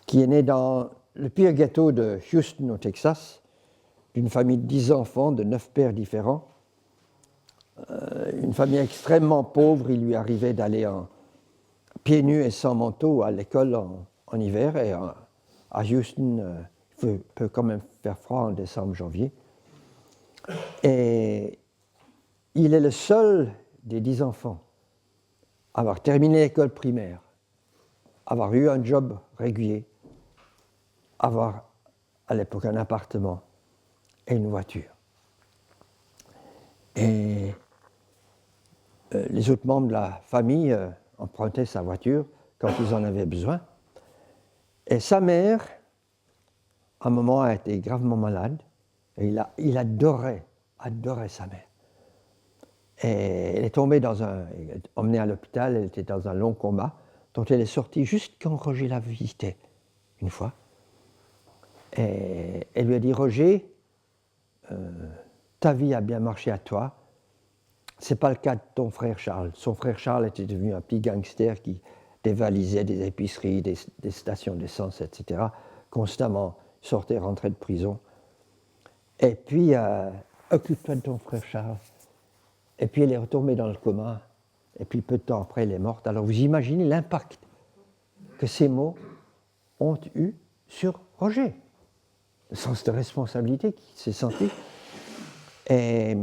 qui est né dans le pire ghetto de Houston au Texas, d'une famille de 10 enfants, de 9 pères différents. Une famille extrêmement pauvre, il lui arrivait d'aller pieds nus et sans manteau à l'école en hiver, et à Houston, il peut quand même faire froid en décembre, janvier. Et il est le seul des 10 enfants à avoir terminé l'école primaire, avoir eu un job régulier, avoir à l'époque un appartement et une voiture. Et les autres membres de la famille empruntaient sa voiture quand ils en avaient besoin. Et sa mère, à un moment, a été gravement malade et il adorait sa mère. Et elle est tombée emmenée à l'hôpital, elle était dans un long coma, dont elle est sortie juste quand Roger l'a visitée, une fois. Et elle lui a dit « Roger, ta vie a bien marché à toi, Ce n'est pas le cas de ton frère Charles. Son frère Charles était devenu un petit gangster qui dévalisait des épiceries, des stations d'essence, etc. Constamment, sortait, rentrait de prison. Et puis, occupe-toi de ton frère Charles. Et puis, elle est retombée dans le coma. Et puis, peu de temps après, elle est morte. Alors, vous imaginez l'impact que ces mots ont eu sur Roger. Le sens de responsabilité qu'il s'est senti. Et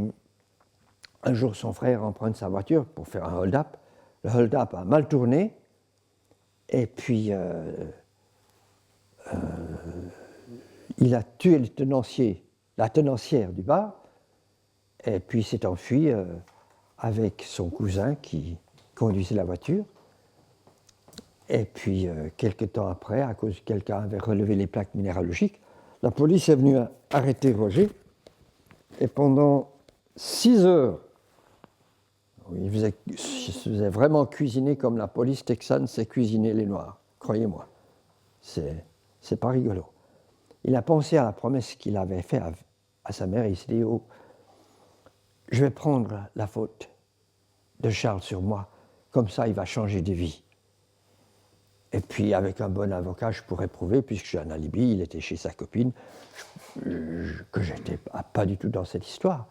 un jour, son frère emprunte sa voiture pour faire un hold-up. Le hold-up a mal tourné. Et puis, il a tué le tenancier, la tenancière du bar. Et puis, il s'est enfui avec son cousin qui conduisait la voiture. Et puis, quelque temps après, à cause que quelqu'un avait relevé les plaques minéralogiques, la police est venue arrêter Roger. Et pendant 6 heures, il se faisait vraiment cuisiner comme la police texane sait cuisiner les Noirs, croyez-moi. C'est pas rigolo. Il a pensé à la promesse qu'il avait faite à sa mère et il s'est dit, oh, je vais prendre la faute de Charles sur moi, comme ça il va changer de vie. Et puis avec un bon avocat, je pourrais prouver, puisque j'ai un alibi, il était chez sa copine, que je n'étais pas du tout dans cette histoire.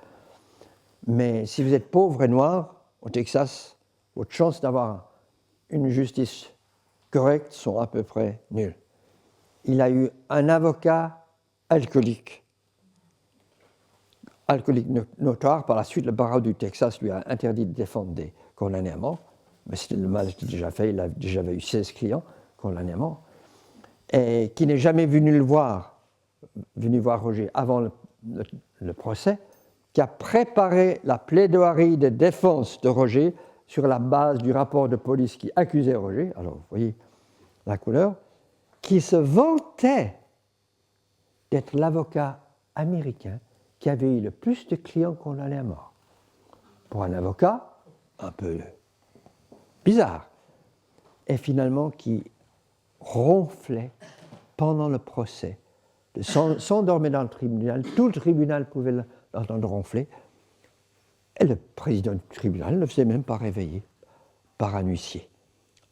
Mais si vous êtes pauvre et noir, au Texas, votre chance d'avoir une justice correcte sont à peu près nulles. Il a eu un avocat alcoolique notoire. Par la suite, le barreau du Texas lui a interdit de défendre des condamnés à mort. Mais le mal était déjà fait, il a déjà eu 16 clients condamnés à mort. Et qui n'est jamais venu voir Roger avant le procès, qui a préparé la plaidoirie de défense de Roger sur la base du rapport de police qui accusait Roger, alors vous voyez la couleur, qui se vantait d'être l'avocat américain qui avait eu le plus de clients condamnés à mort. Pour un avocat, un peu bizarre. Et finalement qui ronflait pendant le procès, s'endormait dans le tribunal, tout le tribunal pouvait l'entendre ronfler, et le président du tribunal ne faisait même pas réveiller par un huissier.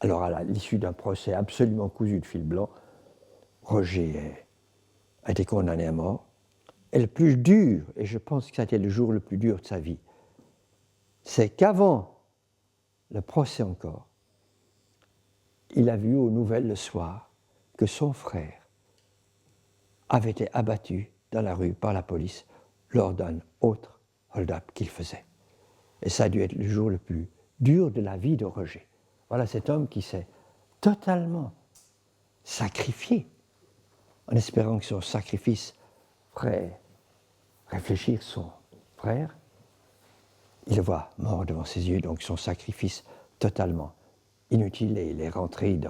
Alors à l'issue d'un procès absolument cousu de fil blanc, Roger a été condamné à mort. Et le plus dur, et je pense que ça a été le jour le plus dur de sa vie, c'est qu'avant le procès encore, il a vu aux nouvelles le soir que son frère avait été abattu dans la rue par la police lors d'un autre hold-up qu'il faisait. Et ça a dû être le jour le plus dur de la vie de Roger. Voilà cet homme qui s'est totalement sacrifié, en espérant que son sacrifice ferait réfléchir son frère. Il le voit mort devant ses yeux, donc son sacrifice totalement inutile, et il est rentré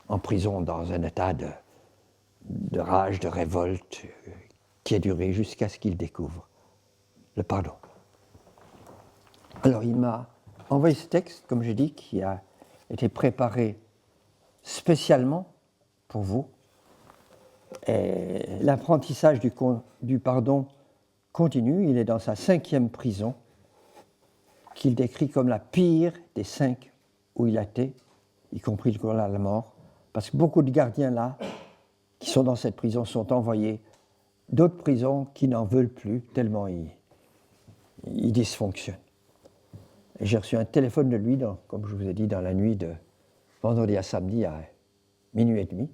en prison dans un état de rage, de révolte, qui a duré jusqu'à ce qu'il découvre le pardon. Alors il m'a envoyé ce texte, comme je dis, qui a été préparé spécialement pour vous. Et l'apprentissage du pardon continue. Il est dans sa 5e prison, qu'il décrit comme la pire des 5 où il a été, y compris le condamné à la mort, parce que beaucoup de gardiens là, qui sont dans cette prison, sont envoyés d'autres prisons qui n'en veulent plus, tellement ils dysfonctionnent. Et j'ai reçu un téléphone de lui, comme je vous ai dit, dans la nuit de vendredi à samedi à 00h30,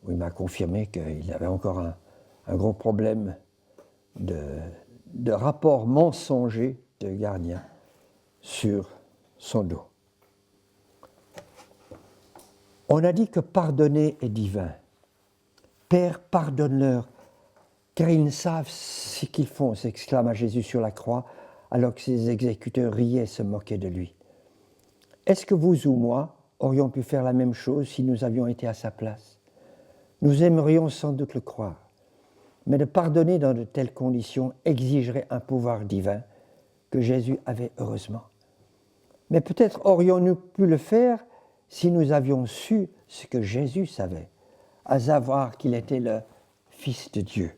où il m'a confirmé qu'il avait encore un gros problème de rapport mensonger de gardien sur son dos. On a dit que pardonner est divin. Père, pardonne-leur, car ils ne savent ce qu'ils font, s'exclama Jésus sur la croix, alors que ses exécuteurs riaient et se moquaient de lui. Est-ce que vous ou moi aurions pu faire la même chose si nous avions été à sa place? Nous aimerions sans doute le croire, mais de pardonner dans de telles conditions exigerait un pouvoir divin que Jésus avait heureusement. Mais peut-être aurions-nous pu le faire si nous avions su ce que Jésus savait, à savoir qu'il était le Fils de Dieu.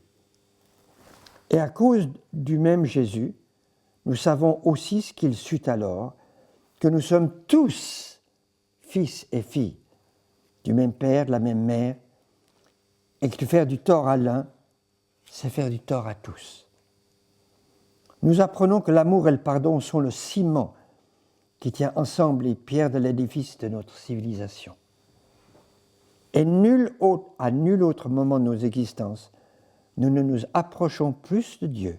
Et à cause du même Jésus, nous savons aussi ce qu'il sut alors, que nous sommes tous fils et filles du même père, de la même mère, et que faire du tort à l'un, c'est faire du tort à tous. Nous apprenons que l'amour et le pardon sont le ciment qui tient ensemble les pierres de l'édifice de notre civilisation. Et à nul autre moment de nos existences, nous ne nous approchons plus de Dieu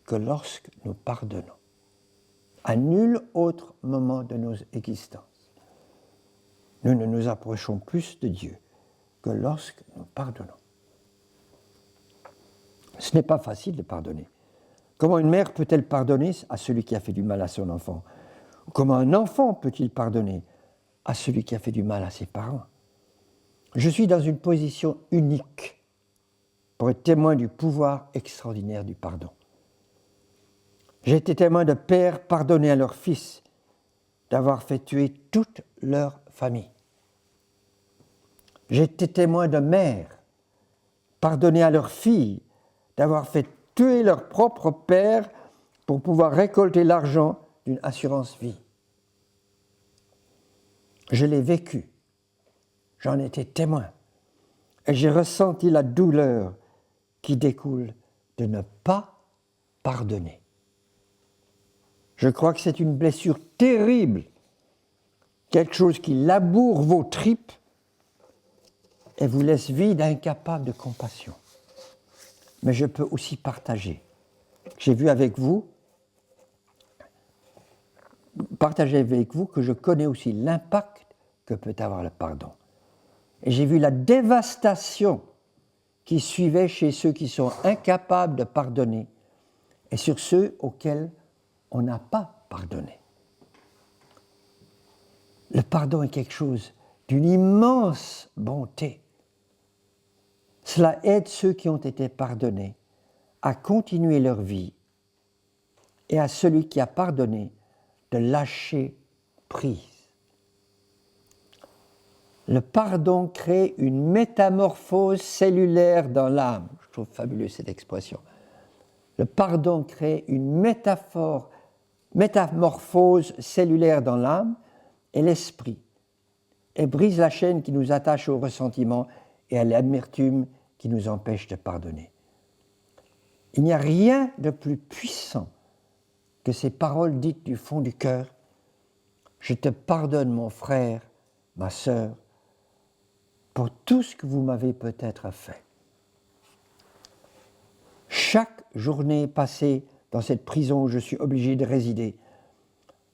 que lorsque nous pardonnons. À nul autre moment de nos existences, nous ne nous approchons plus de Dieu que lorsque nous pardonnons. Ce n'est pas facile de pardonner. Comment une mère peut-elle pardonner à celui qui a fait du mal à son enfant? Comment un enfant peut-il pardonner à celui qui a fait du mal à ses parents? Je suis dans une position unique pour être témoin du pouvoir extraordinaire du pardon. J'ai été témoin de pères pardonner à leurs fils d'avoir fait tuer toute leur famille. J'ai été témoin de mères pardonner à leurs filles d'avoir fait tuer leur propre père pour pouvoir récolter l'argent d'une assurance vie. Je l'ai vécu, j'en étais témoin, et j'ai ressenti la douleur qui découle de ne pas pardonner. Je crois que c'est une blessure terrible, quelque chose qui laboure vos tripes et vous laisse vide, incapable de compassion. Mais je peux aussi partager. J'ai vu avec vous, partager avec vous que je connais aussi l'impact que peut avoir le pardon. Et j'ai vu la dévastation qui suivait chez ceux qui sont incapables de pardonner et sur ceux auxquels on n'a pas pardonné. Le pardon est quelque chose d'une immense bonté. Cela aide ceux qui ont été pardonnés à continuer leur vie et à celui qui a pardonné de lâcher prise. Le pardon crée une métamorphose cellulaire dans l'âme. Je trouve fabuleuse cette expression. Le pardon crée une métamorphose cellulaire dans l'âme et l'esprit et brise la chaîne qui nous attache au ressentiment et à l'amertume qui nous empêche de pardonner. Il n'y a rien de plus puissant que ces paroles dites du fond du cœur. Je te pardonne, mon frère, ma sœur, pour tout ce que vous m'avez peut-être fait. Chaque journée passée dans cette prison où je suis obligé de résider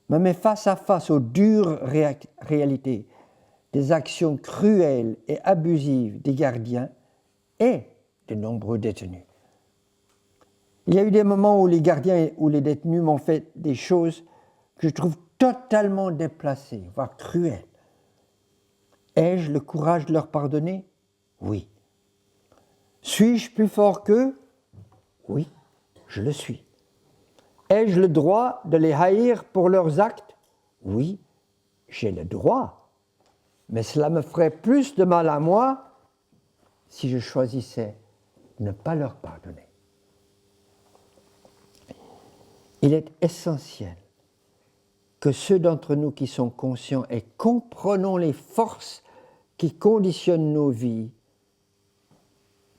me met face à face aux dures réalités des actions cruelles et abusives des gardiens et de nombreux détenus. Il y a eu des moments où les gardiens ou les détenus m'ont fait des choses que je trouve totalement déplacées, voire cruelles. Ai-je le courage de leur pardonner? Oui. Suis-je plus fort qu'eux? Oui, je le suis. Ai-je le droit de les haïr pour leurs actes? Oui, j'ai le droit. Mais cela me ferait plus de mal à moi si je choisissais de ne pas leur pardonner. Il est essentiel que ceux d'entre nous qui sont conscients et comprenons les forces qui conditionnent nos vies,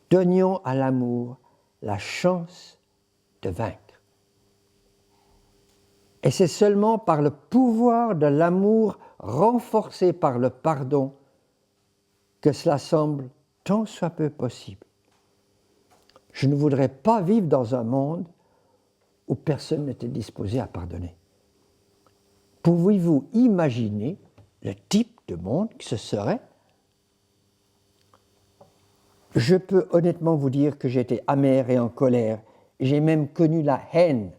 donnions à l'amour la chance de vaincre. Et c'est seulement par le pouvoir de l'amour renforcé par le pardon que cela semble tant soit peu possible. Je ne voudrais pas vivre dans un monde où personne n'était disposé à pardonner. Pouvez-vous imaginer le type de monde que ce serait? Je peux honnêtement vous dire que j'étais amer et en colère. J'ai même connu la haine.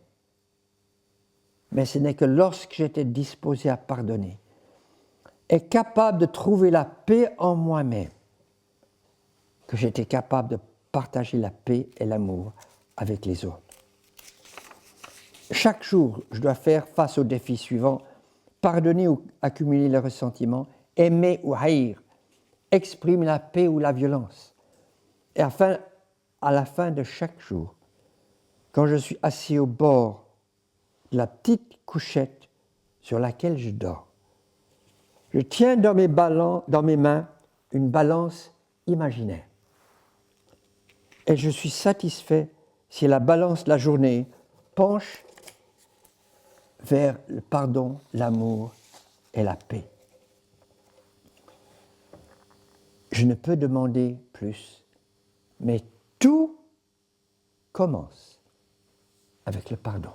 Mais ce n'est que lorsque j'étais disposé à pardonner et capable de trouver la paix en moi-même que j'étais capable de partager la paix et l'amour avec les autres. Chaque jour, je dois faire face au défi suivant: pardonner ou accumuler le ressentiment, aimer ou haïr, exprimer la paix ou la violence. Et à la fin de chaque jour, quand je suis assis au bord la petite couchette sur laquelle je dors. Je tiens dans mes mains une balance imaginaire. Et je suis satisfait si la balance de la journée penche vers le pardon, l'amour et la paix. Je ne peux demander plus, mais tout commence avec le pardon.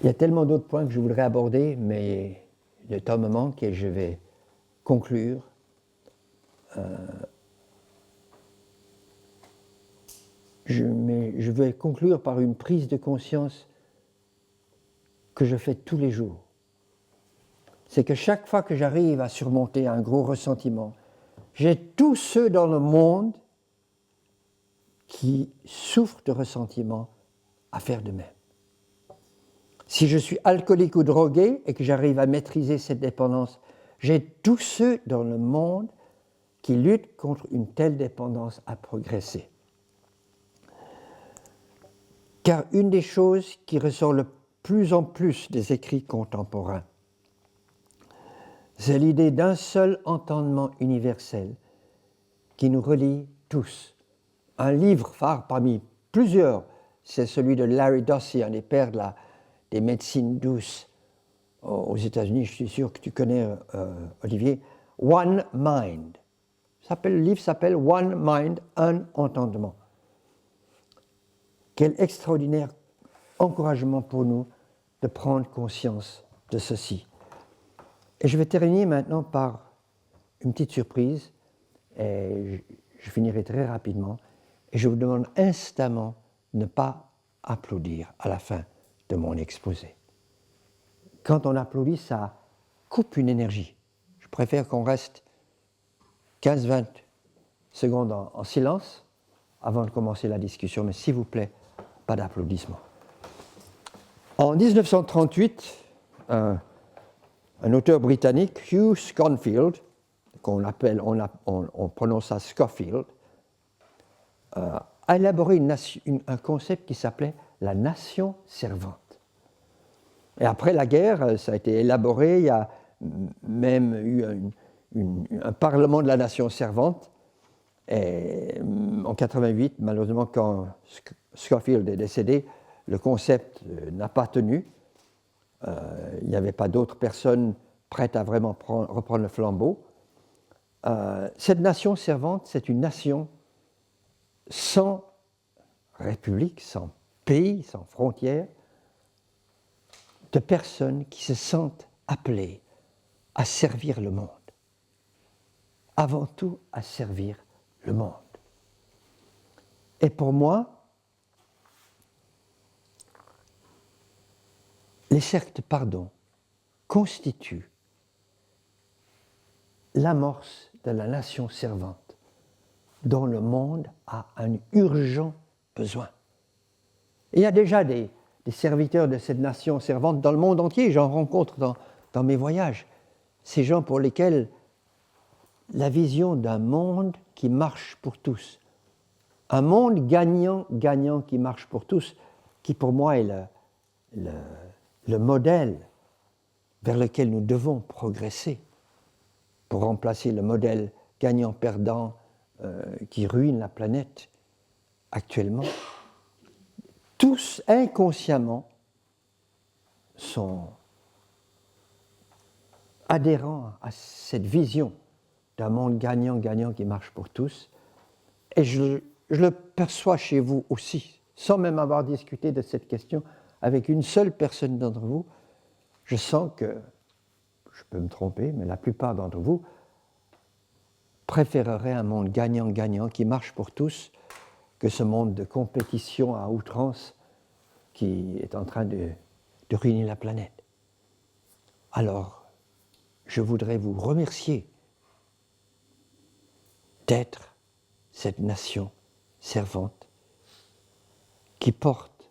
Il y a tellement d'autres points que je voudrais aborder, mais le temps me manque et je vais conclure. Je vais conclure par une prise de conscience que je fais tous les jours. C'est que chaque fois que j'arrive à surmonter un gros ressentiment, j'ai tous ceux dans le monde qui souffrent de ressentiment à faire de même. Si je suis alcoolique ou drogué et que j'arrive à maîtriser cette dépendance, j'ai tous ceux dans le monde qui luttent contre une telle dépendance à progresser. Car une des choses qui ressort le plus en plus des écrits contemporains, c'est l'idée d'un seul entendement universel qui nous relie tous. Un livre phare parmi plusieurs, c'est celui de Larry Dossey, un des pères des médecines douces aux États-Unis. Je suis sûr que tu connais, Olivier. One Mind. Le livre s'appelle One Mind, un entendement. Quel extraordinaire encouragement pour nous de prendre conscience de ceci. Et je vais terminer maintenant par une petite surprise, et je finirai très rapidement, et je vous demande instamment de ne pas applaudir à la fin de mon exposé. Quand on applaudit, ça coupe une énergie. Je préfère qu'on reste 15-20 secondes en silence avant de commencer la discussion, mais s'il vous plaît, pas d'applaudissements. En 1938, un auteur britannique, Hugh Schonfield, on prononce ça Scofield, a élaboré un concept qui s'appelait la nation servante. Et après la guerre, ça a été élaboré, il y a même eu un parlement de la nation servante. Et en 88, malheureusement, quand Scofield est décédé, le concept n'a pas tenu. Il n'y avait pas d'autres personnes prêtes à vraiment reprendre le flambeau. Cette nation servante, c'est une nation sans république, sans pays, sans frontières, de personnes qui se sentent appelées à servir le monde. Avant tout, à servir le monde. Et pour moi, les cercles de pardon constituent l'amorce de la nation servante dont le monde a un urgent besoin. Il y a déjà des serviteurs de cette nation servante dans le monde entier, j'en rencontre dans mes voyages. Ces gens pour lesquels la vision d'un monde qui marche pour tous, un monde gagnant-gagnant qui marche pour tous, qui pour moi est le modèle vers lequel nous devons progresser pour remplacer le modèle gagnant-perdant qui ruine la planète actuellement. Tous inconsciemment sont adhérents à cette vision d'un monde gagnant-gagnant qui marche pour tous. Et je le perçois chez vous aussi, sans même avoir discuté de cette question avec une seule personne d'entre vous. Je sens que, je peux me tromper, mais la plupart d'entre vous préféreraient un monde gagnant-gagnant qui marche pour tous que ce monde de compétition à outrance qui est en train de ruiner la planète. Alors, je voudrais vous remercier d'être cette nation servante qui porte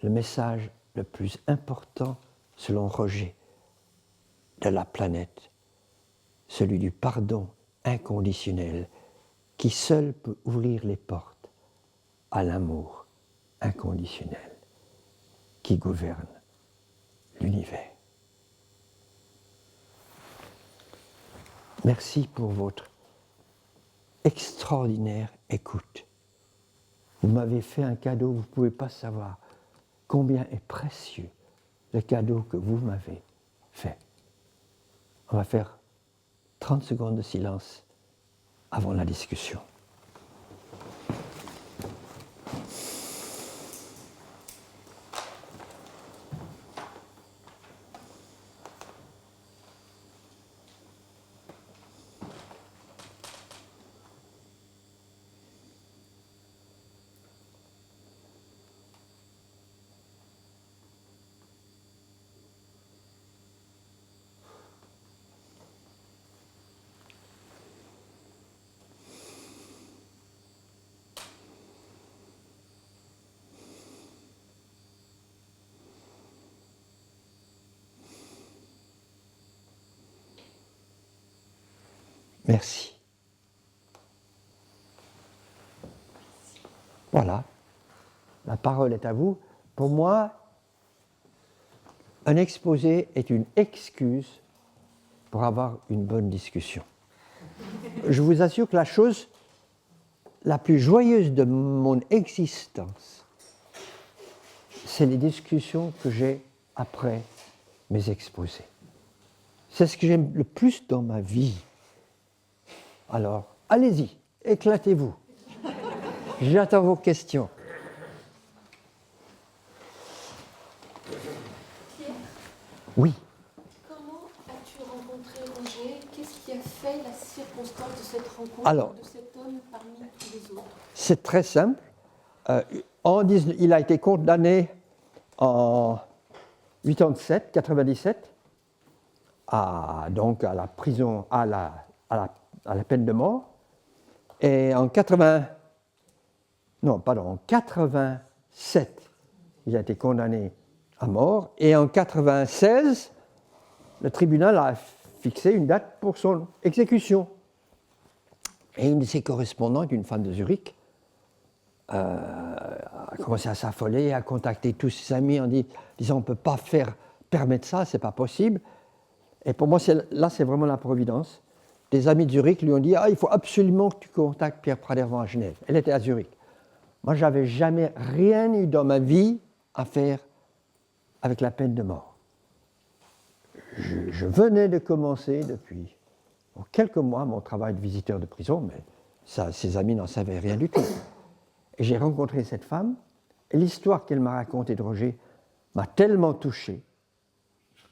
le message le plus important, selon Roger, de la planète, celui du pardon inconditionnel qui seul peut ouvrir les portes à l'amour inconditionnel. qui gouverne l'univers. Merci pour votre extraordinaire écoute. Vous m'avez fait un cadeau, vous ne pouvez pas savoir combien est précieux le cadeau que vous m'avez fait. On va faire 30 secondes de silence avant la discussion. Merci. Voilà, la parole est à vous. Pour moi, un exposé est une excuse pour avoir une bonne discussion. Je vous assure que la chose la plus joyeuse de mon existence, c'est les discussions que j'ai après mes exposés. C'est ce que j'aime le plus dans ma vie. Alors, allez-y, éclatez-vous. J'attends vos questions. Pierre, Oui. comment as-tu rencontré Roger? Qu'est-ce qui a fait la circonstance de cette rencontre Alors, de cet homme parmi tous les autres? C'est très simple. Il a été condamné en 97 donc à la prison, à la peine de mort. Et en 87, il a été condamné à mort. Et en 96, le tribunal a fixé une date pour son exécution. Et une de ses correspondantes, une femme de Zurich, a commencé à s'affoler, à contacter tous ses amis en disant on ne peut pas permettre ça, c'est pas possible. Et pour moi, là, c'est vraiment la providence. Des amis de Zurich lui ont dit il faut absolument que tu contactes Pierre Pradervant à Genève. Elle était à Zurich. Moi, je n'avais jamais rien eu dans ma vie à faire avec la peine de mort. Je venais de commencer depuis quelques mois mon travail de visiteur de prison, mais ses amis n'en savaient rien du tout. Et j'ai rencontré cette femme, et l'histoire qu'elle m'a racontée de Roger m'a tellement touché.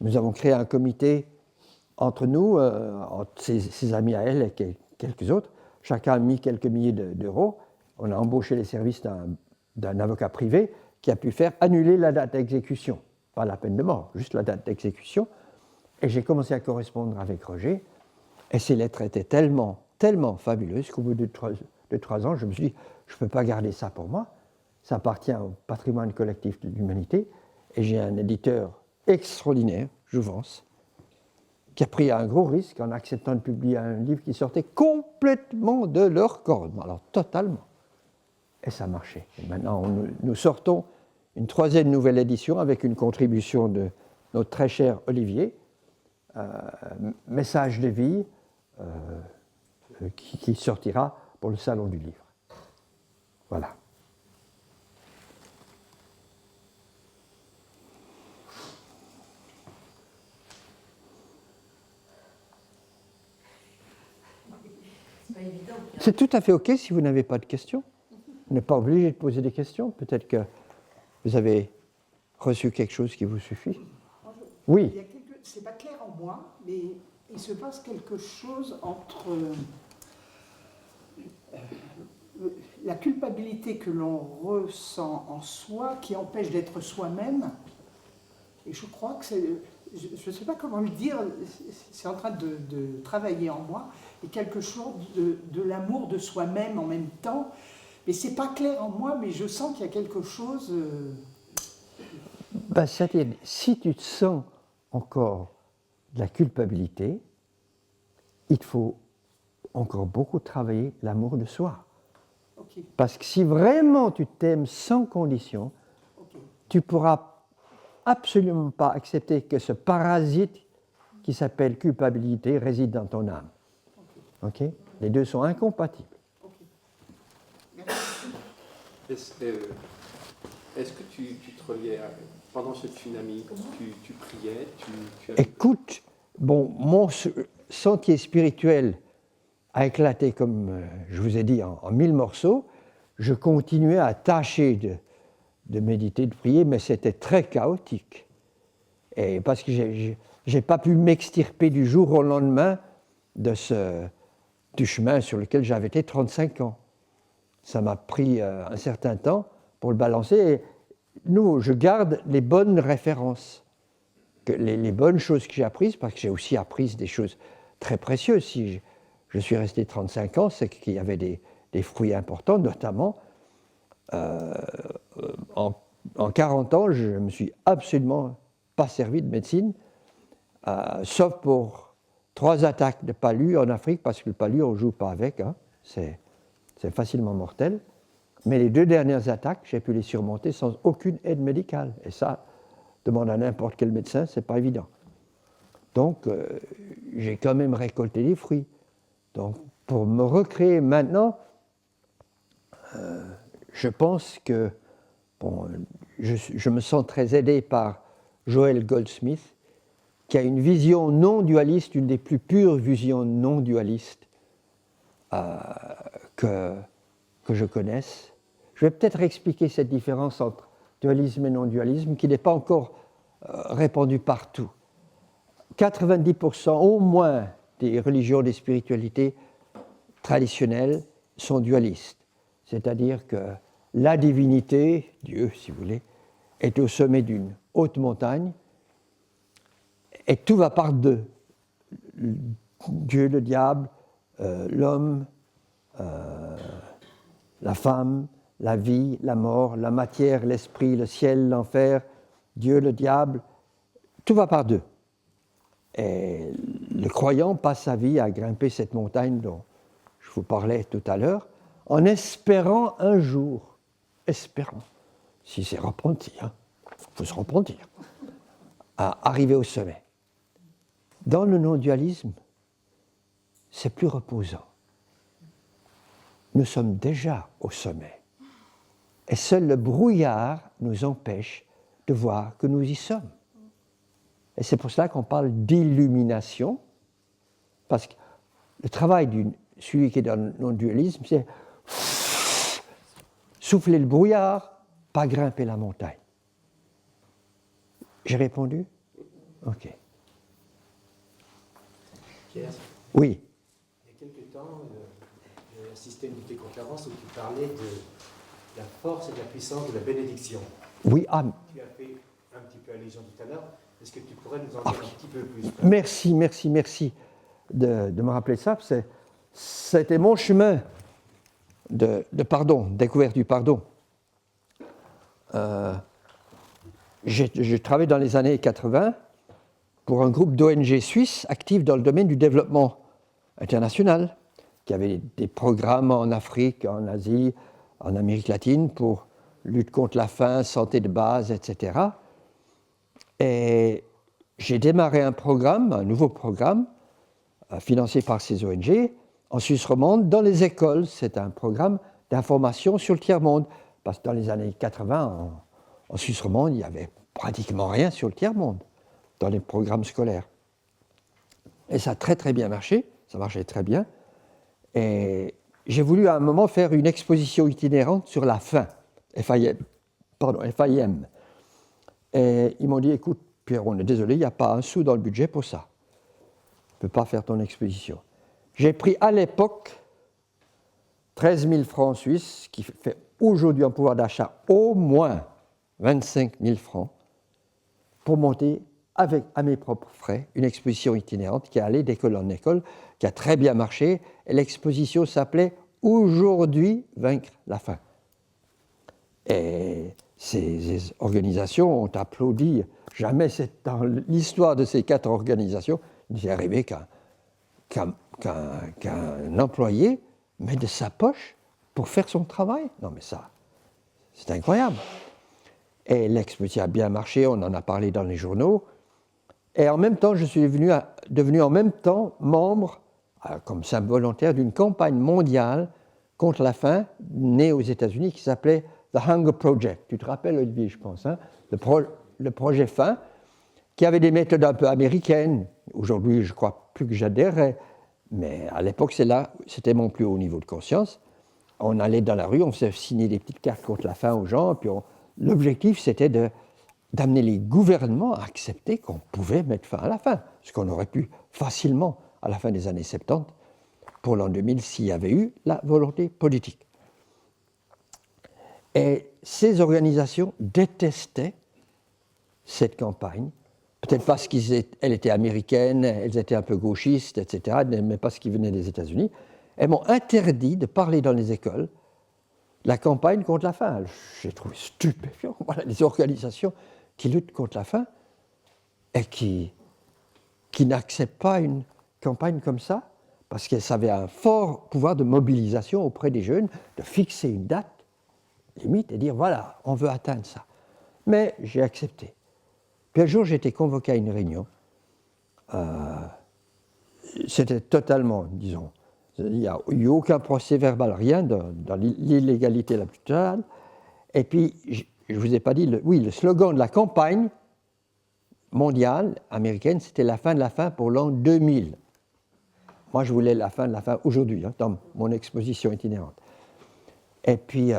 Nous avons créé un comité entre nous, entre ses amis à elle et quelques autres. Chacun a mis quelques milliers d'euros. On a embauché les services d'un avocat privé qui a pu faire annuler la date d'exécution. Pas la peine de mort, juste la date d'exécution. Et j'ai commencé à correspondre avec Roger. Et ces lettres étaient tellement, tellement fabuleuses qu'au bout de 3 ans, je me suis dit, je ne peux pas garder ça pour moi. Ça appartient au patrimoine collectif de l'humanité. Et j'ai un éditeur extraordinaire, Jouvence, qui a pris un gros risque en acceptant de publier un livre qui sortait complètement de leur corde, alors totalement. Et ça marchait. Et maintenant, nous sortons une 3e nouvelle édition avec une contribution de notre très cher Olivier, Message de vie, qui sortira pour le Salon du Livre. Voilà. C'est tout à fait OK si vous n'avez pas de questions. Vous n'êtes pas obligé de poser des questions. Peut-être que vous avez reçu quelque chose qui vous suffit. Oui. C'est pas clair en moi, mais il se passe quelque chose entre la culpabilité que l'on ressent en soi, qui empêche d'être soi-même, et je crois que c'est, je ne sais pas comment le dire, c'est en train de travailler en moi, et quelque chose de l'amour de soi-même en même temps, mais c'est pas clair en moi, mais je sens qu'il y a quelque chose... C'est-à-dire, si tu te sens encore de la culpabilité, il faut encore beaucoup travailler l'amour de soi. Okay. Parce que si vraiment tu t'aimes sans condition, okay, tu pourras absolument pas accepter que ce parasite qui s'appelle culpabilité réside dans ton âme. Ok? Les deux sont incompatibles. Est-ce que tu te reliais pendant ce tsunami, tu priais, tu avais... Écoute, bon, mon sentier spirituel a éclaté, comme je vous ai dit, en 1000 morceaux. Je continuais à tâcher de méditer, de prier, mais c'était très chaotique. Et parce que j'ai pas pu m'extirper du jour au lendemain du chemin sur lequel j'avais été 35 ans. Ça m'a pris un certain temps pour le balancer. Et je garde les bonnes références, les bonnes choses que j'ai apprises, parce que j'ai aussi appris des choses très précieuses. Si je suis resté 35 ans, c'est qu'il y avait des fruits importants, notamment en 40 ans, je ne me suis absolument pas servi de médecine, sauf pour 3 attaques de palu en Afrique, parce que le palu, on ne joue pas avec, hein, c'est facilement mortel. Mais les 2 dernières attaques, j'ai pu les surmonter sans aucune aide médicale. Et ça, demande à n'importe quel médecin, ce n'est pas évident. Donc, j'ai quand même récolté des fruits. Donc, pour me recréer maintenant, je pense que je me sens très aidé par Joel Goldsmith, qui a une vision non dualiste, une des plus pures visions non dualistes que je connaisse. Je vais peut-être expliquer cette différence entre dualisme et non-dualisme, qui n'est pas encore répandue partout. 90% au moins des religions, des spiritualités traditionnelles sont dualistes. C'est-à-dire que la divinité, Dieu si vous voulez, est au sommet d'une haute montagne et tout va par deux. Dieu, le diable, l'homme, la femme, la vie, la mort, la matière, l'esprit, le ciel, l'enfer, Dieu, le diable, tout va par deux. Et le croyant passe sa vie à grimper cette montagne dont je vous parlais tout à l'heure, en espérant un jour, si c'est repenti, il faut se repentir, à arriver au sommet. Dans le non-dualisme, c'est plus reposant. Nous sommes déjà au sommet. Et seul le brouillard nous empêche de voir que nous y sommes. Et c'est pour cela qu'on parle d'illumination, parce que le travail celui qui est dans le non-dualisme, c'est souffler le brouillard, pas grimper la montagne. J'ai répondu? Ok. Pierre, Oui. il y a quelques temps, j'ai assisté à une de tes conférences où tu parlais de la force et de la puissance de la bénédiction. Oui, Tu as fait un petit peu allusion tout à l'heure. Est-ce que tu pourrais nous en dire un petit peu plus? Merci de me rappeler ça. C'était mon chemin de pardon, découverte du pardon. J'ai travaillé dans les années 80 pour un groupe d'ONG suisses actifs dans le domaine du développement international, qui avait des programmes en Afrique, en Asie, en Amérique latine pour lutte contre la faim, santé de base, etc. Et j'ai démarré un nouveau programme, financé par ces ONG, en Suisse romande, dans les écoles. C'est un programme d'information sur le tiers-monde. Parce que dans les années 80, en Suisse romande, il n'y avait pratiquement rien sur le tiers-monde, dans les programmes scolaires. Et ça a très très bien marché, ça marchait très bien. Et j'ai voulu à un moment faire une exposition itinérante sur la faim, FIM. Et ils m'ont dit, écoute, Pierre, on est désolé, il n'y a pas un sou dans le budget pour ça. Tu ne peux pas faire ton exposition. J'ai pris à l'époque 13 000 francs suisses, qui fait aujourd'hui en pouvoir d'achat au moins 25 000 francs, pour monter à mes propres frais une exposition itinérante qui est allée d'école en école, qui a très bien marché. Et l'exposition s'appelait « Aujourd'hui, vaincre la faim ». Et ces organisations ont applaudi. Jamais dans l'histoire de ces 4 organisations, il n'est arrivé qu'un employé met de sa poche pour faire son travail. Non mais ça, c'est incroyable. Et l'exposition a bien marché, on en a parlé dans les journaux. Et en même temps, je suis devenu en même temps membre, comme simple volontaire, d'une campagne mondiale contre la faim, née aux États-Unis, qui s'appelait The Hunger Project. Tu te rappelles, Olivier, je pense, hein, le projet faim, qui avait des méthodes un peu américaines. Aujourd'hui, je ne crois plus que j'adhérerais, mais à l'époque, c'était mon plus haut niveau de conscience. On allait dans la rue, on faisait signer des petites cartes contre la faim aux gens, puis l'objectif, c'était d'amener les gouvernements à accepter qu'on pouvait mettre fin à la faim, ce qu'on aurait pu facilement à la fin des années 70, pour l'an 2000, s'il y avait eu la volonté politique. Et ces organisations détestaient cette campagne, peut-être parce qu'elle était américaine, elles étaient un peu gauchistes, etc., mais parce qu'ils venaient des États-Unis. Elles m'ont interdit de parler dans les écoles de la campagne contre la faim. J'ai trouvé stupéfiant. Voilà, des organisations qui luttent contre la faim et qui n'acceptent pas une campagne comme ça, parce que ça avait un fort pouvoir de mobilisation auprès des jeunes, de fixer une date limite et dire voilà, on veut atteindre ça. Mais j'ai accepté. Puis un jour, j'ai été convoqué à une réunion. C'était totalement, disons, il n'y a eu aucun procès verbal, rien, dans l'illégalité la plus totale. Et puis, je ne vous ai pas dit, le slogan de la campagne mondiale américaine, c'était la fin de la faim pour l'an 2000. Moi, je voulais la fin de la faim aujourd'hui, hein, dans mon exposition itinérante. Et puis,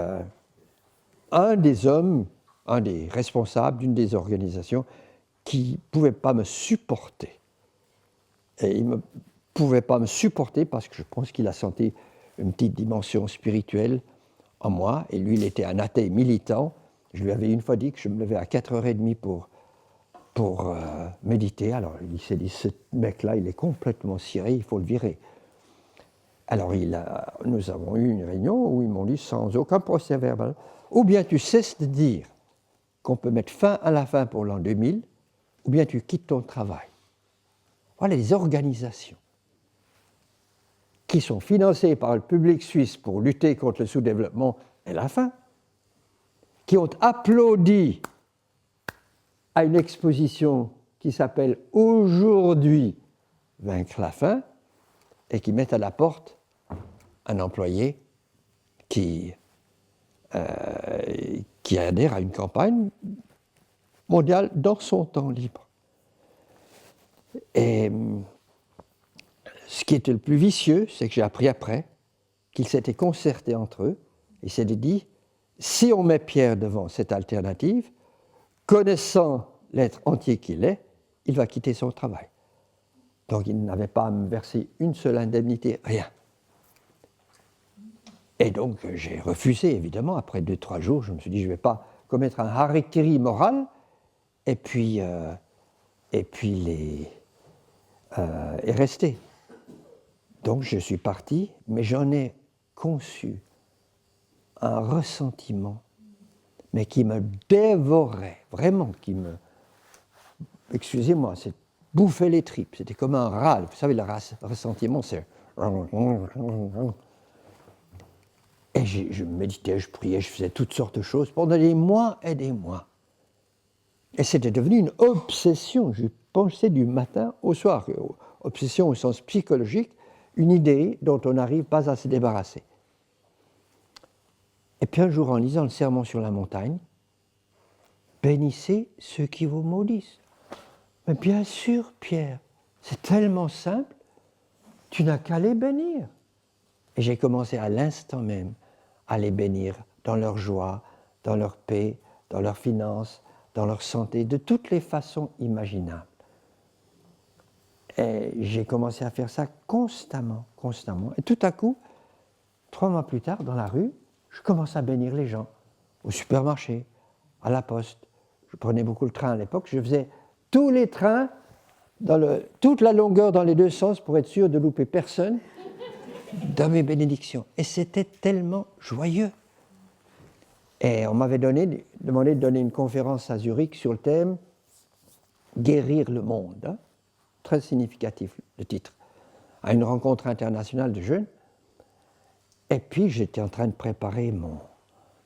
un des hommes, un des responsables d'une des organisations qui ne pouvait pas me supporter, et il ne pouvait pas me supporter parce que je pense qu'il a senti une petite dimension spirituelle en moi, et lui, il était un athée militant. Je lui avais une fois dit que je me levais à 4h30 pour méditer. Alors, il s'est dit, ce mec-là, il est complètement ciré, il faut le virer. Alors, nous avons eu une réunion où ils m'ont dit, sans aucun procès verbal, ou bien tu cesses de dire qu'on peut mettre fin à la faim pour l'an 2000, ou bien tu quittes ton travail. Voilà les organisations qui sont financées par le public suisse pour lutter contre le sous-développement et la faim, qui ont applaudi à une exposition qui s'appelle « Aujourd'hui, vaincre la faim » et qui mettent à la porte un employé qui adhère à une campagne mondiale dans son temps libre. Et ce qui était le plus vicieux, c'est que j'ai appris après qu'ils s'étaient concertés entre eux et s'étaient dit, si on met Pierre devant cette alternative, connaissant l'être entier qu'il est, il va quitter son travail. Donc il n'avait pas à me verser une seule indemnité, rien. Et donc j'ai refusé, évidemment. Après 2-3 jours, je me suis dit, je ne vais pas commettre un harakiri moral, et puis rester. Donc je suis parti, mais j'en ai conçu un ressentiment, mais qui me dévorait, vraiment, excusez-moi, c'est bouffer les tripes, c'était comme un râle. Vous savez, le ressentiment, c'est... Et je méditais, je priais, je faisais toutes sortes de choses pendant des mois et des mois. Et c'était devenu une obsession. Je pensais du matin au soir. Obsession au sens psychologique, une idée dont on n'arrive pas à se débarrasser. Et puis un jour, en lisant le Sermon sur la montagne, bénissez ceux qui vous maudissent. Mais bien sûr, Pierre, c'est tellement simple, tu n'as qu'à les bénir. Et j'ai commencé à l'instant même à les bénir dans leur joie, dans leur paix, dans leurs finances, dans leur santé, de toutes les façons imaginables. Et j'ai commencé à faire ça constamment. Et tout à coup, 3 mois plus tard, dans la rue, je commence à bénir les gens, au supermarché, à la poste. Je prenais beaucoup le train à l'époque, je faisais tous les trains, toute la longueur dans les 2 sens pour être sûr de louper personne dans mes bénédictions. Et c'était tellement joyeux. Et on m'avait demandé de donner une conférence à Zurich sur le thème « Guérir le monde ». Hein, très significatif, le titre. À une rencontre internationale de jeunes. Et puis, j'étais en train de préparer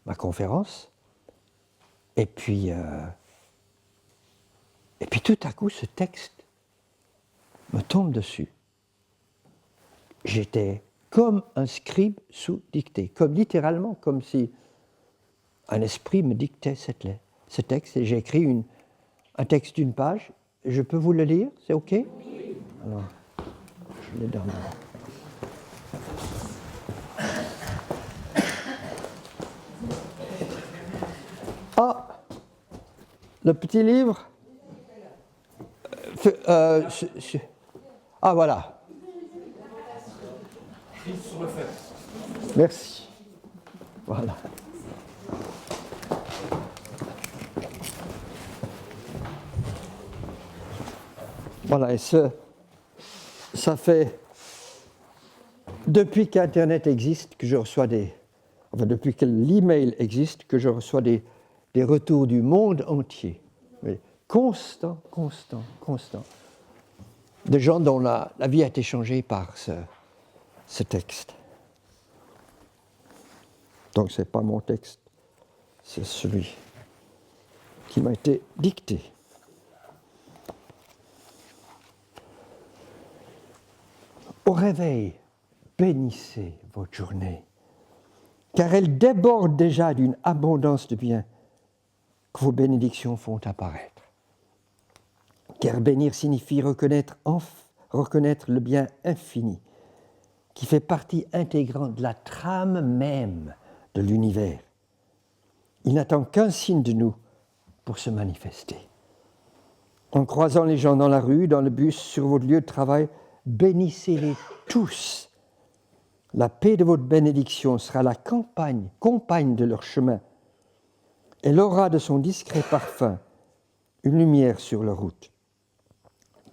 ma conférence. Et puis tout à coup, ce texte me tombe dessus. J'étais comme un scribe sous dictée, comme littéralement, comme si un esprit me dictait ce texte. Et j'ai écrit un texte d'une page. Je peux vous le lire, c'est OK? Alors, je l'ai dans ma... Ah, le petit livre. Ah, voilà. Merci. Voilà. Voilà, et ça fait, depuis qu'Internet existe, que je reçois depuis que l'email existe, que je reçois des retours du monde entier. Oui. Constant. De gens dont la vie a été changée par ce texte. Donc ce n'est pas mon texte, c'est celui qui m'a été dicté. Au réveil, bénissez votre journée, car elle déborde déjà d'une abondance de biens que vos bénédictions font apparaître. Car bénir signifie reconnaître le bien infini qui fait partie intégrante de la trame même de l'univers. Il n'attend qu'un signe de nous pour se manifester. En croisant les gens dans la rue, dans le bus, sur votre lieu de travail, bénissez-les tous. La paix de votre bénédiction sera la compagne de leur chemin. Elle aura de son discret parfum une lumière sur leur route.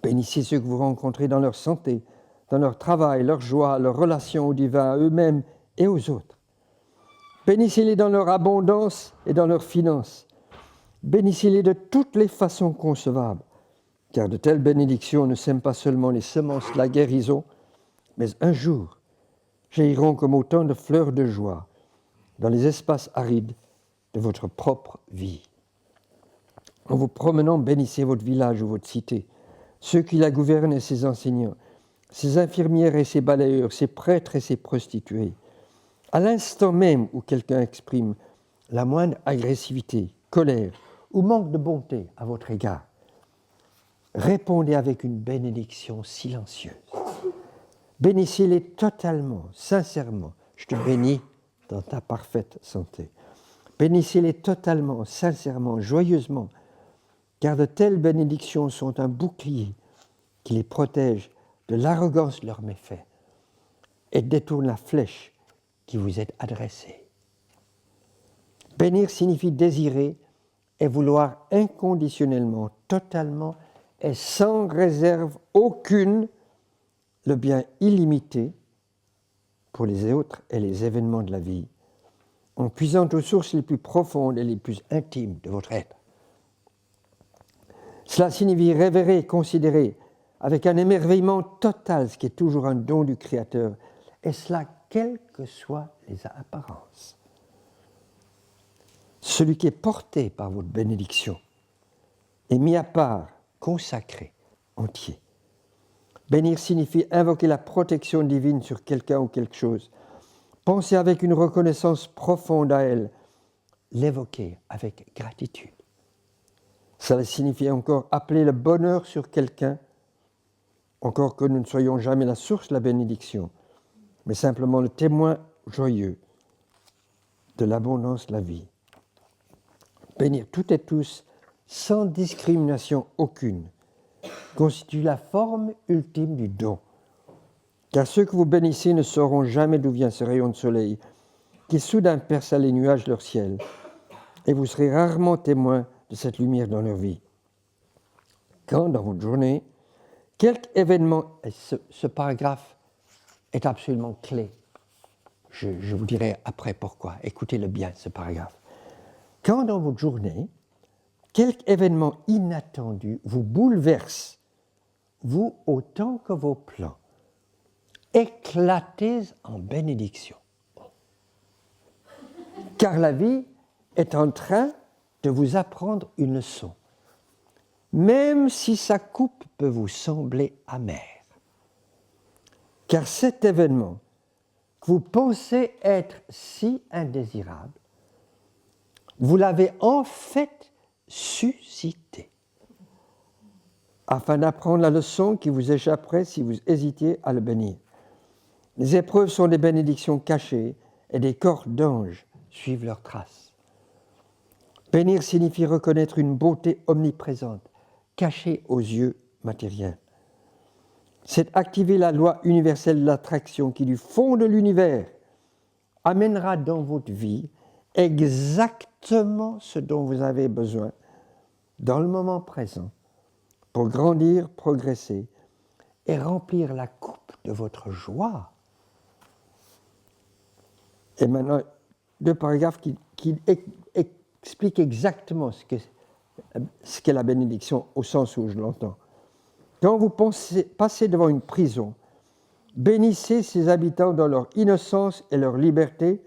Bénissez ceux que vous rencontrez dans leur santé, dans leur travail, leur joie, leur relation au divin, à eux-mêmes et aux autres. Bénissez-les dans leur abondance et dans leurs finances. Bénissez-les de toutes les façons concevables, car de telles bénédictions ne sèment pas seulement les semences de la guérison, mais un jour jailliront comme autant de fleurs de joie dans les espaces arides de votre propre vie. En vous promenant, bénissez votre village ou votre cité, ceux qui la gouvernent et ses enseignants, ses infirmières et ses balayeurs, ses prêtres et ses prostituées. À l'instant même où quelqu'un exprime la moindre agressivité, colère ou manque de bonté à votre égard, répondez avec une bénédiction silencieuse. Bénissez-les totalement, sincèrement. Je te bénis dans ta parfaite santé. Bénissez-les totalement, sincèrement, joyeusement, car de telles bénédictions sont un bouclier qui les protège de l'arrogance de leurs méfaits et détourne la flèche qui vous est adressée. Bénir signifie désirer et vouloir inconditionnellement, totalement et sans réserve aucune le bien illimité pour les autres et les événements de la vie, en puisant aux sources les plus profondes et les plus intimes de votre être. Cela signifie révérer et considérer avec un émerveillement total ce qui est toujours un don du Créateur, et cela quelles que soient les apparences. Celui qui est porté par votre bénédiction est mis à part, consacré, entier. Bénir signifie invoquer la protection divine sur quelqu'un ou quelque chose, penser avec une reconnaissance profonde à elle, l'évoquer avec gratitude. Cela signifie encore appeler le bonheur sur quelqu'un, encore que nous ne soyons jamais la source de la bénédiction, mais simplement le témoin joyeux de l'abondance de la vie. Bénir toutes et tous, sans discrimination aucune, constitue la forme ultime du don. Car ceux que vous bénissez ne sauront jamais d'où vient ce rayon de soleil, qui soudain perce les nuages de leur ciel, et vous serez rarement témoins de cette lumière dans leur vie. Quand, dans votre journée, quelque événement, et ce paragraphe est absolument clé, je vous dirai après pourquoi, écoutez-le bien, ce paragraphe. Quand, dans votre journée, quelque événement inattendu vous bouleverse, vous autant que vos plans, éclatez en bénédiction. Car la vie est en train de vous apprendre une leçon, même si sa coupe peut vous sembler amère. Car cet événement que vous pensez être si indésirable, vous l'avez en fait suscité, afin d'apprendre la leçon qui vous échapperait si vous hésitiez à le bénir. Les épreuves sont des bénédictions cachées et des corps d'anges suivent leurs traces. Bénir signifie reconnaître une beauté omniprésente, cachée aux yeux matériels. C'est activer la loi universelle de l'attraction qui, du fond de l'univers, amènera dans votre vie exactement ce dont vous avez besoin dans le moment présent pour grandir, progresser et remplir la coupe de votre joie. Et maintenant, 2 paragraphes qui expliquent exactement ce qu'est la bénédiction au sens où je l'entends. Quand vous passez devant une prison, bénissez ses habitants dans leur innocence et leur liberté,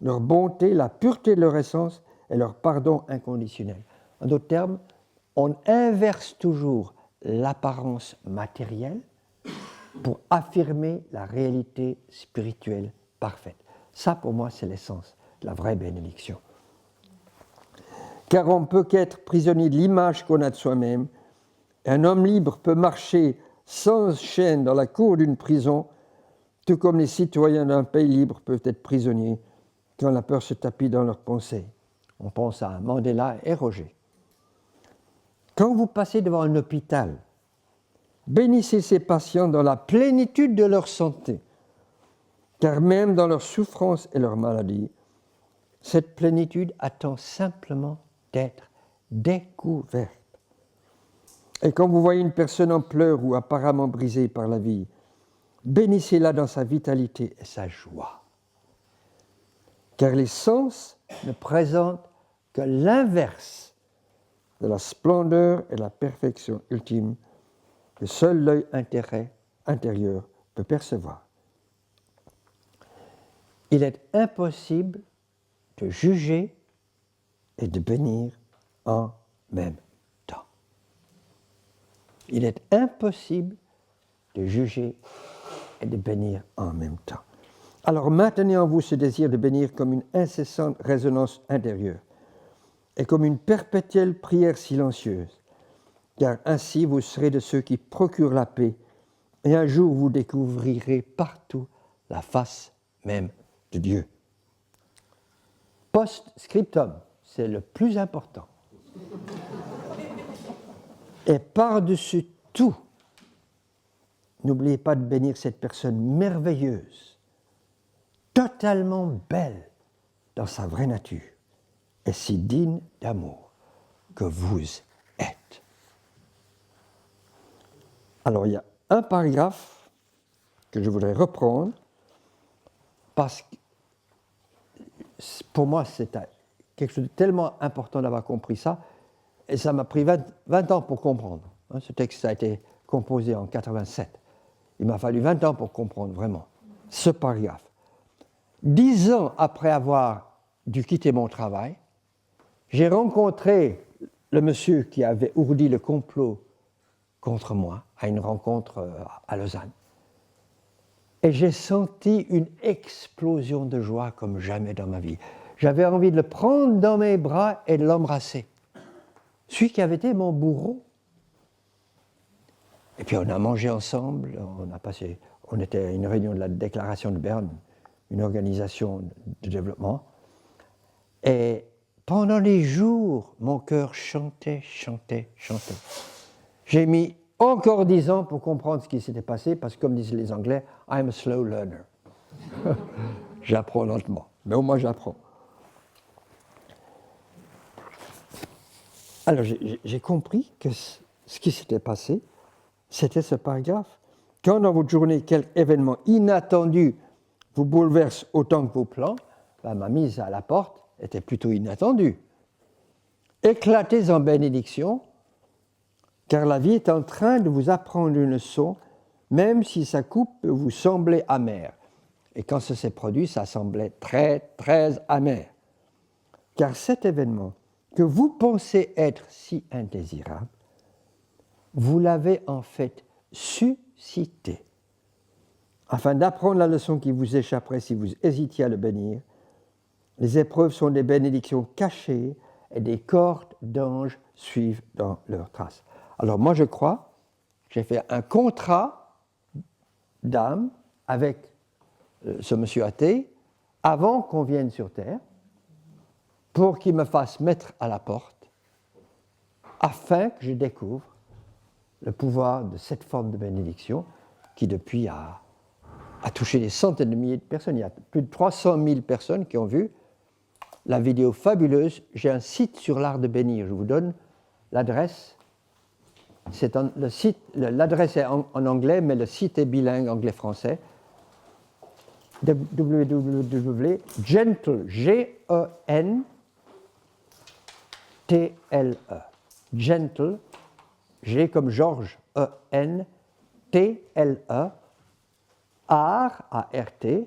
leur bonté, la pureté de leur essence et leur pardon inconditionnel. En d'autres termes, on inverse toujours l'apparence matérielle pour affirmer la réalité spirituelle parfaite. Ça, pour moi, c'est l'essence de la vraie bénédiction. Car on ne peut qu'être prisonnier de l'image qu'on a de soi-même. Un homme libre peut marcher sans chaîne dans la cour d'une prison, tout comme les citoyens d'un pays libre peuvent être prisonniers quand la peur se tapit dans leurs pensées. On pense à Mandela et Roger. Quand vous passez devant un hôpital, bénissez ces patients dans la plénitude de leur santé, car même dans leur souffrance et leur maladie, cette plénitude attend simplement d'être découverte. Et quand vous voyez une personne en pleurs ou apparemment brisée par la vie, bénissez-la dans sa vitalité et sa joie. Car les sens ne présentent que l'inverse de la splendeur et la perfection ultime que seul l'œil intérieur peut percevoir. Il est impossible de juger et de bénir en même temps. Il est impossible de juger et de bénir en même temps. Alors maintenez en vous ce désir de bénir comme une incessante résonance intérieure et comme une perpétuelle prière silencieuse, car ainsi vous serez de ceux qui procurent la paix et un jour vous découvrirez partout la face même de Dieu. Post-scriptum, c'est le plus important. Et par-dessus tout, n'oubliez pas de bénir cette personne merveilleuse, totalement belle dans sa vraie nature et si digne d'amour que vous êtes. Alors, il y a un paragraphe que je voudrais reprendre parce que pour moi, c'est quelque chose de tellement important d'avoir compris ça et ça m'a pris 20 ans pour comprendre. Ce texte a été composé en 87. Il m'a fallu 20 ans pour comprendre vraiment ce paragraphe. 10 ans après avoir dû quitter mon travail, j'ai rencontré le monsieur qui avait ourdi le complot contre moi à une rencontre à Lausanne. Et j'ai senti une explosion de joie comme jamais dans ma vie. J'avais envie de le prendre dans mes bras et de l'embrasser. Celui qui avait été mon bourreau. Et puis on a mangé ensemble, on était à une réunion de la Déclaration de Berne, une organisation de développement. Et pendant les jours, mon cœur chantait. J'ai mis encore 10 ans pour comprendre ce qui s'était passé, parce que comme disent les Anglais, I'm a slow learner. J'apprends lentement, mais au moins j'apprends. Alors j'ai compris que ce qui s'était passé, c'était ce paragraphe. Quand dans votre journée, quelque événement inattendu vous bouleverse autant que vos plans, ma mise à la porte était plutôt inattendue. Éclatez en bénédiction, car la vie est en train de vous apprendre une leçon, même si sa coupe peut vous sembler amère. Et quand ça s'est produit, ça semblait très, très amer. Car cet événement que vous pensez être si indésirable, vous l'avez en fait suscité, afin d'apprendre la leçon qui vous échapperait si vous hésitiez à le bénir. Les épreuves sont des bénédictions cachées et des cohortes d'anges suivent dans leurs traces. Alors moi je crois, j'ai fait un contrat d'âme avec ce monsieur athée avant qu'on vienne sur Terre pour qu'il me fasse mettre à la porte afin que je découvre le pouvoir de cette forme de bénédiction qui depuis a touché des centaines de milliers de personnes. Il y a plus de 300 000 personnes qui ont vu la vidéo fabuleuse. J'ai un site sur l'art de bénir. Je vous donne l'adresse. L'adresse est en anglais, mais le site est bilingue anglais-français. www.gentle, G-E-N-T-L-E. Gentle, G comme Georges, E-N, T-L-E, art, A-R-T,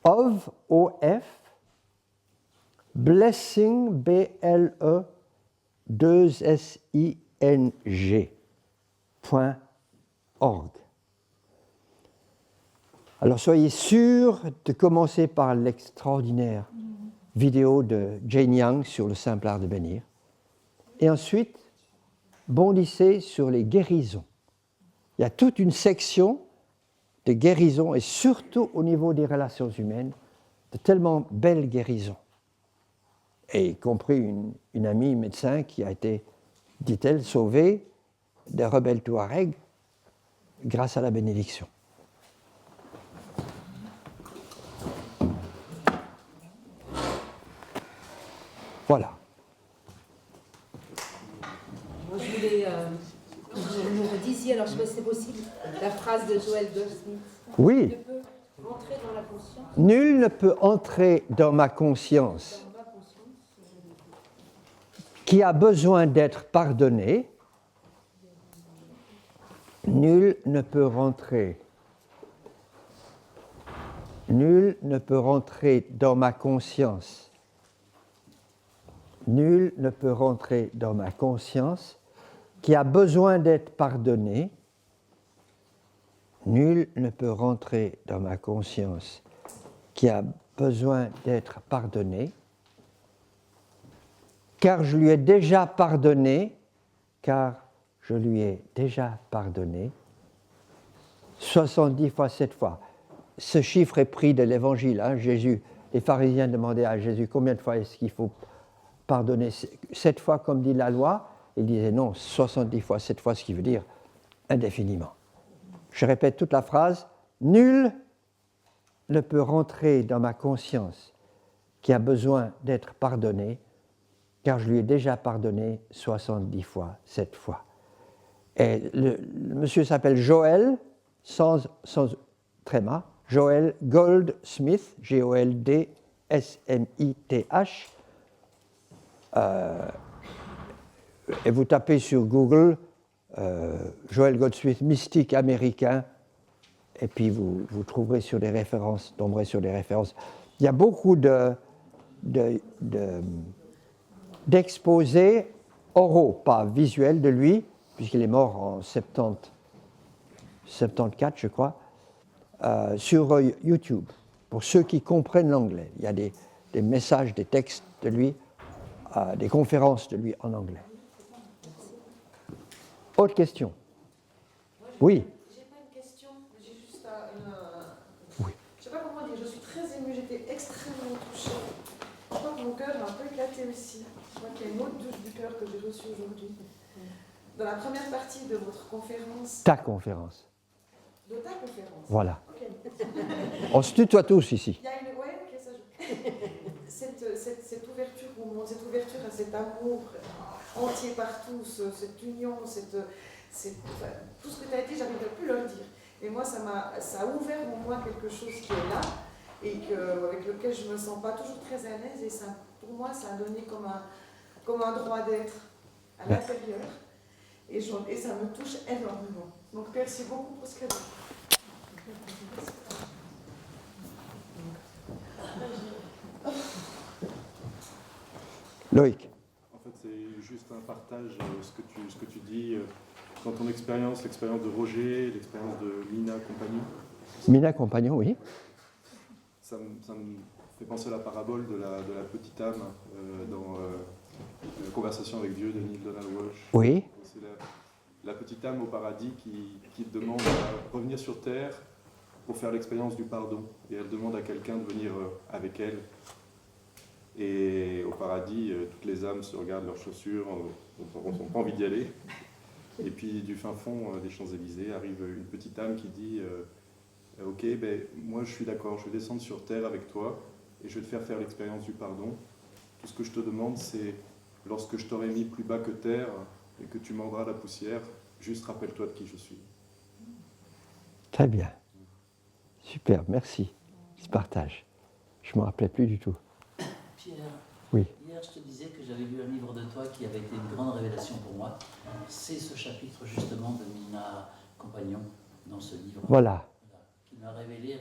of, O-F, blessing, B-L-E, 2-S-I-N-G, .org. Alors soyez sûrs de commencer par l'extraordinaire vidéo de Jane Young sur le simple art de bénir. Et ensuite, bondissez sur les guérisons. Il y a toute une section de guérisons, et surtout au niveau des relations humaines, de tellement belles guérisons. Et y compris une amie médecin qui a été, dit-elle, sauvée des rebelles touaregs grâce à la bénédiction. Voilà. Moi, je voulais que vous nous redisiez, alors je ne sais pas si c'est possible, la phrase de Joel Goldsmith. Oui. Ne peut rentrer dans la conscience. Nul ne peut entrer dans ma conscience qui a besoin d'être pardonné. Nul ne peut rentrer. Nul ne peut rentrer dans ma conscience. Nul ne peut rentrer dans ma conscience qui a besoin d'être pardonné. Nul ne peut rentrer dans ma conscience qui a besoin d'être pardonné, car je lui ai déjà pardonné, 70 fois 7 fois. Ce chiffre est pris de l'Évangile. Jésus, les pharisiens demandaient à Jésus combien de fois est-ce qu'il faut pardonner 7 fois comme dit la loi. Il disait non, 70 fois 7 fois, ce qui veut dire indéfiniment. Je répète toute la phrase. Nul ne peut rentrer dans ma conscience qui a besoin d'être pardonné, car je lui ai déjà pardonné 70 fois 7 fois. Et le monsieur s'appelle Joel, sans tréma, Joel Goldsmith, G-O-L-D-S-M-I-T-H. Et vous tapez sur Google Joel Goldsmith, mystique américain, et puis vous trouverez sur des références, tomberez sur des références. Il y a beaucoup d'exposés oraux, pas visuels de lui, puisqu'il est mort en 74, je crois, sur YouTube, pour ceux qui comprennent l'anglais. Il y a des messages, des textes de lui, des conférences de lui en anglais. Autre question? Oui. J'ai pas une question, j'ai juste une. Oui. Je sais pas comment dire, je suis très émue, j'étais extrêmement touchée. Je crois que mon cœur a un peu éclaté aussi. Je crois qu'il y a une autre douche du cœur que j'ai reçue aujourd'hui. Dans la première partie de votre conférence. Ta conférence. De ta conférence. Voilà. Ok. On se tutoie tous ici. Il y a une. Ouais, ok, ça cette ouverture au monde, cette ouverture à cet amour entier par tous, cette union, enfin, tout ce que tu as dit, j'arriverai plus à le dire. Et moi, ça a ouvert en moi quelque chose qui est là et avec lequel je ne me sens pas toujours très à l'aise. Et ça, pour moi, ça a donné comme un droit d'être à l'intérieur. Et ça me touche énormément. Donc, merci beaucoup pour ce cadeau. Loïc. En fait, c'est juste un partage, ce que tu dis, dans ton expérience, l'expérience de Roger, l'expérience de Mina Compagnon. Mina Compagnon, oui. Ça me fait penser à la parabole de la petite âme dans la conversation avec Dieu de Neil Donald Walsh. Oui. C'est la petite âme au paradis qui demande à revenir sur terre pour faire l'expérience du pardon. Et elle demande à quelqu'un de venir avec elle. Et au paradis, toutes les âmes se regardent leurs chaussures, n'ont pas envie d'y aller. Et puis du fin fond des Champs-Élysées arrive une petite âme qui dit ok, ben, moi je suis d'accord, je vais descendre sur terre avec toi et je vais te faire l'expérience du pardon. Tout ce que je te demande, c'est lorsque je t'aurai mis plus bas que terre et que tu mordras la poussière, juste rappelle-toi de qui je suis. Très bien. Super, merci. Ce partage. Je ne me rappelais plus du tout. Pierre, oui. Hier je te disais que j'avais lu un livre de toi qui avait été une grande révélation pour moi. C'est ce chapitre justement de Mina Compagnon dans ce livre. Voilà. Qui m'a révélé,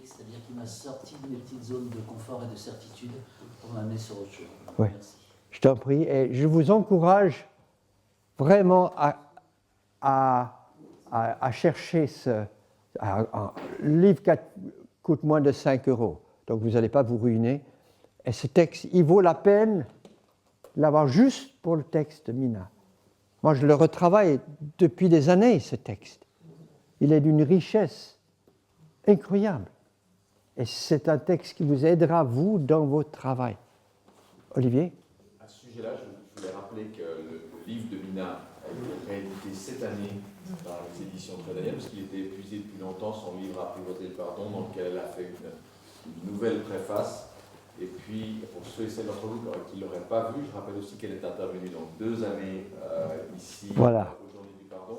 c'est-à-dire qui m'a sorti de mes petites zones de confort et de certitude pour m'amener sur autre chose. Oui. Merci. Je t'en prie. Et je vous encourage vraiment à chercher un livre qui coûte moins de 5 €. Donc vous n'allez pas vous ruiner. Et ce texte, il vaut la peine de l'avoir juste pour le texte de Mina. Moi, je le retravaille depuis des années, ce texte. Il est d'une richesse incroyable. Et c'est un texte qui vous aidera, vous, dans votre travail. Olivier ? À ce sujet-là, je voulais rappeler que le livre de Mina a été réédité cette année dans les éditions de Daniel, parce qu'il était épuisé depuis longtemps, son livre Apprivoiser le pardon, dans lequel elle a fait une nouvelle préface. Et puis, pour ceux et celles d'entre vous qui ne l'auraient pas vu, je rappelle aussi qu'elle est intervenue dans 2 années ici, voilà. au Journée du Pardon,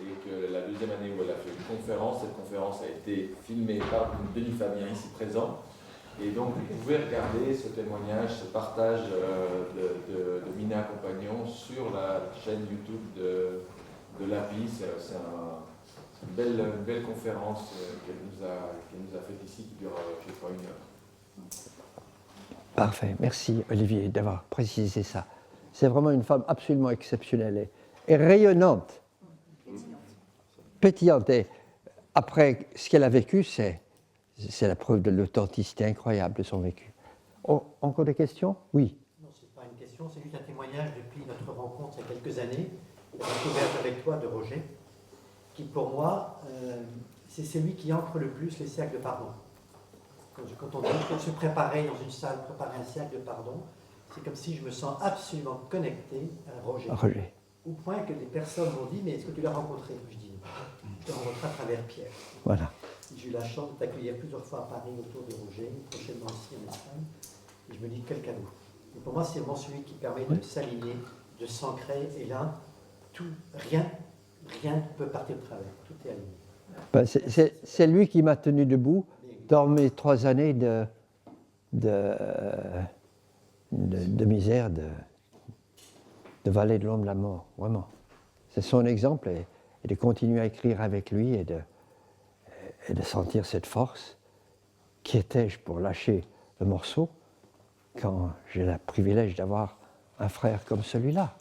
et que la 2e année où elle a fait une conférence, cette conférence a été filmée par Denis Fabien, ici présent. Et donc, vous pouvez regarder ce témoignage, ce partage de Mina Compagnon sur la chaîne YouTube de l'API. C'est une belle conférence qu'elle nous a faite ici, qui dure, je crois, 1 heure. Parfait. Merci, Olivier, d'avoir précisé ça. C'est vraiment une femme absolument exceptionnelle et rayonnante. Pétillante. Et après, ce qu'elle a vécu, c'est la preuve de l'authenticité incroyable de son vécu. Oh, encore des questions ? Oui. Non, ce n'est pas une question, c'est juste un témoignage depuis notre rencontre il y a quelques années, la découverte avec toi de Roger, qui pour moi, c'est celui qui ancre le plus les cercles de pardon. Quand on dit de se préparer dans une salle, préparer un cercle de pardon, c'est comme si je me sens absolument connecté à Roger. Roger. Au point que des personnes m'ont dit, mais est-ce que tu l'as rencontré ? Je dis, je l'ai rencontré à travers Pierre. Voilà. J'ai eu la chance de t'accueillir plusieurs fois à Paris autour de Roger, prochainement ici en Espagne. Et je me dis, quel cadeau. Et pour moi, c'est vraiment celui qui permet de s'aligner, de s'ancrer. Et là, rien ne peut partir de travers. Tout est aligné. Ben, c'est lui qui m'a tenu debout dans mes 3 années de misère, de vallée de l'ombre de la mort, vraiment. C'est son exemple et de continuer à écrire avec lui et de sentir cette force. Qui étais-je pour lâcher le morceau quand j'ai le privilège d'avoir un frère comme celui-là ?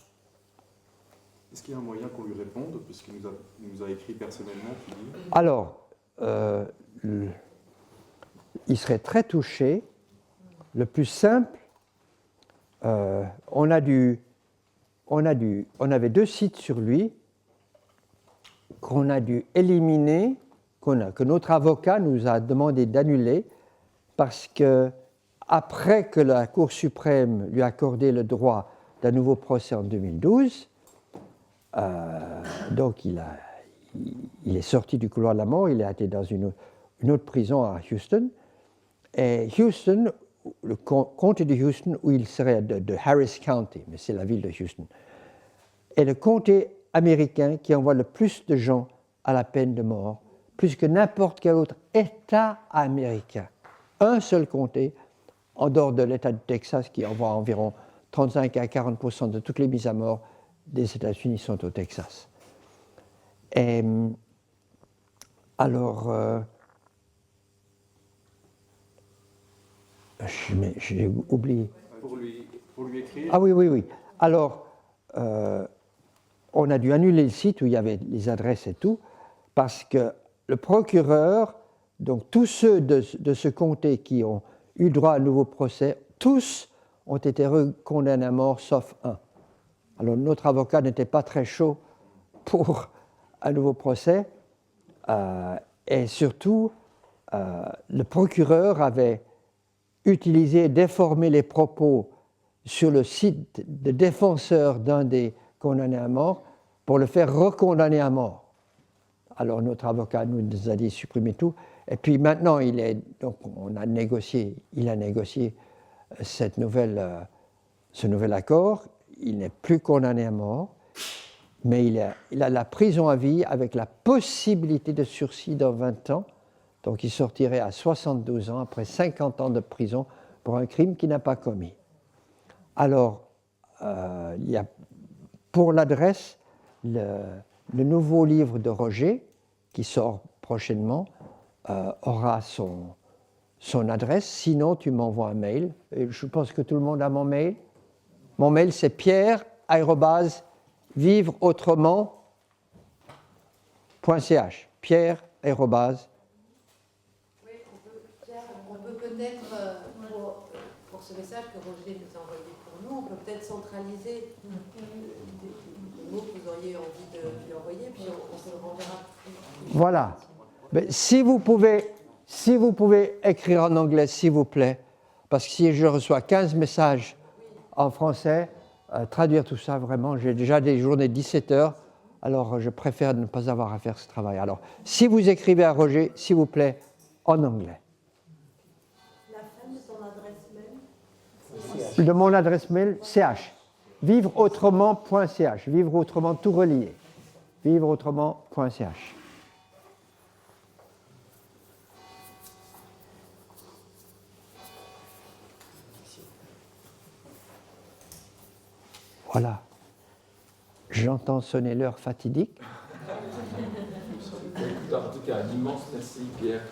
Est-ce qu'il y a un moyen qu'on lui réponde, puisqu'il nous a écrit personnellement, tu dis ? Alors, il serait très touché. Le plus simple, on avait 2 sites sur lui qu'on a dû éliminer, que notre avocat nous a demandé d'annuler parce que après que la Cour suprême lui a accordé le droit d'un nouveau procès en 2012, donc il est sorti du couloir de la mort, il a été dans une autre prison à Houston. Et Houston, le comté de Houston, où il serait de Harris County, mais c'est la ville de Houston, est le comté américain qui envoie le plus de gens à la peine de mort, plus que n'importe quel autre État américain. Un seul comté, en dehors de l'État du Texas, qui envoie environ 35 à 40% de toutes les mises à mort des États-Unis sont au Texas. Et alors, j'ai oublié. Pour pour lui écrire. Ah oui, oui, oui. Alors, on a dû annuler le site où il y avait les adresses et tout, parce que le procureur, donc tous ceux de ce comté qui ont eu droit à un nouveau procès, tous ont été condamnés à mort, sauf un. Alors notre avocat n'était pas très chaud pour un nouveau procès, et surtout, le procureur avait utilisé et déformé les propos sur le site de défenseur d'un des condamnés à mort pour le faire recondamner à mort. Alors notre avocat nous a dit supprimer tout. Et puis maintenant, donc il a négocié ce nouvel accord. Il n'est plus condamné à mort, mais il a la prison à vie avec la possibilité de sursis dans 20 ans. Donc il sortirait à 72 ans après 50 ans de prison pour un crime qu'il n'a pas commis. Alors, il y a pour l'adresse le nouveau livre de Roger qui sort prochainement aura son adresse. Sinon, tu m'envoies un mail. Et je pense que tout le monde a mon mail. Mon mail, c'est pierre@vivreautrement.ch. Pierre@. Oui, on peut peut-être, pour ce message que Roger nous a envoyé pour nous, on peut peut-être centraliser les mots que vous auriez envie de lui envoyer, puis on se le renverra. Voilà. Mais si vous pouvez écrire en anglais, s'il vous plaît, parce que si je reçois 15 messages en français, traduire tout ça, vraiment, j'ai déjà des journées de 17 heures, alors je préfère ne pas avoir à faire ce travail. Alors, si vous écrivez à Roger, s'il vous plaît, en anglais. La fin de son adresse mail. De mon adresse mail, ch. Vivreautrement.ch. Vivre autrement, tout relié. Vivreautrement.ch. Voilà. J'entends sonner l'heure fatidique. En tout cas, un immense merci Pierre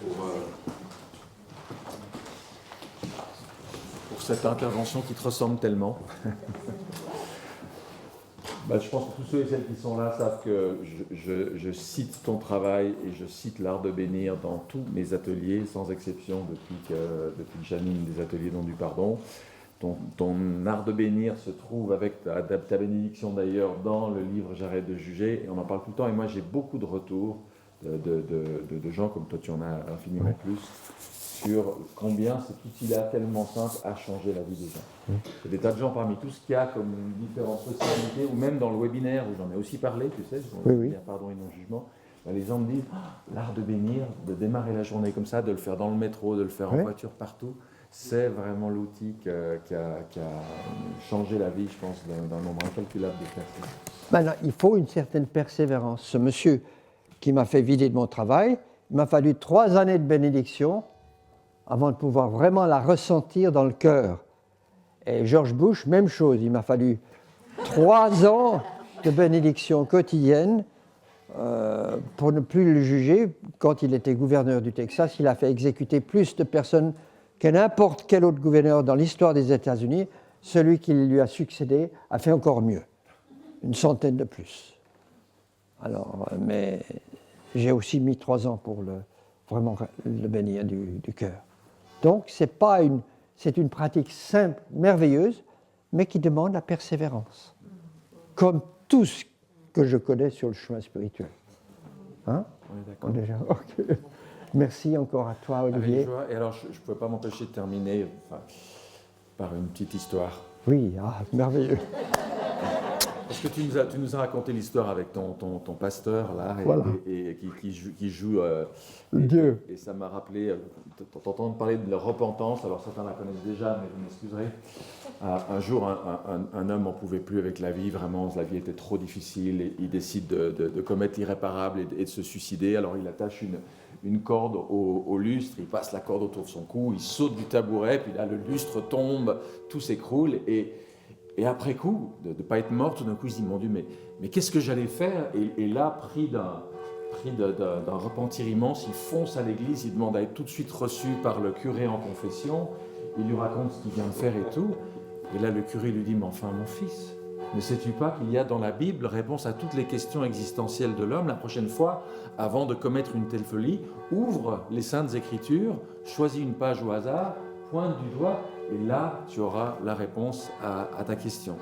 pour cette intervention qui te ressemble tellement. Je pense que tous ceux et celles qui sont là savent que je cite ton travail et je cite l'art de bénir dans tous mes ateliers, sans exception, depuis que j'anime des ateliers dont du pardon. Ton art de bénir se trouve avec ta bénédiction d'ailleurs dans le livre J'arrête de juger, et on en parle tout le temps, et moi j'ai beaucoup de retours de gens, comme toi tu en as infiniment plus, sur combien cet outil-là tellement simple a changé la vie des gens. Il y a des tas de gens parmi tout ce qu'il y a comme différentes possibilités, ou même dans le webinaire où j'en ai aussi parlé, tu sais, dans le webinaire Pardon et non-jugement, les gens me disent l'art de bénir, de démarrer la journée comme ça, de le faire dans le métro, de le faire en voiture partout, c'est vraiment l'outil qui a changé la vie, je pense, d'un nombre incalculable de personnes. Maintenant, il faut une certaine persévérance. Ce monsieur qui m'a fait vider de mon travail, il m'a fallu 3 années de bénédiction avant de pouvoir vraiment la ressentir dans le cœur. Et George Bush, même chose, il m'a fallu 3 ans de bénédiction quotidienne pour ne plus le juger. Quand il était gouverneur du Texas, il a fait exécuter plus de personnes que n'importe quel autre gouverneur dans l'histoire des États-Unis. Celui qui lui a succédé a fait encore mieux, 100 de plus. Alors, mais j'ai aussi mis 3 ans pour vraiment le bénir du cœur. Donc, c'est une pratique simple, merveilleuse, mais qui demande la persévérance, comme tout ce que je connais sur le chemin spirituel. Hein? On est d'accord. Déjà, okay. Merci encore à toi, Olivier. Avec joie. Et alors, je ne pouvais pas m'empêcher de terminer par une petite histoire. Oui, merveilleux. Parce que tu nous as raconté l'histoire avec ton pasteur, là, Voilà. et qui joue Dieu. Et ça m'a rappelé, t'entends parler de la repentance, alors certains la connaissent déjà, mais vous m'excuserez. Un jour, un homme n'en pouvait plus avec la vie, vraiment, la vie était trop difficile, et il décide de commettre l'irréparable et de se suicider. Alors il attache une corde au lustre, il passe la corde autour de son cou, il saute du tabouret, puis là le lustre tombe, tout s'écroule, et après coup, de ne pas être mort, tout d'un coup il se dit, mon Dieu, mais qu'est-ce que j'allais faire? Et là, pris d'un repentir immense, il fonce à l'église, il demande à être tout de suite reçu par le curé en confession, il lui raconte ce qu'il vient de faire et tout, Et là, le curé lui dit, mais enfin, mon fils, ne sais-tu pas qu'il y a dans la Bible réponse à toutes les questions existentielles de l'homme? La prochaine fois, avant de commettre une telle folie, ouvre les Saintes Écritures, choisis une page au hasard, pointe du doigt, et là, tu auras la réponse à ta question.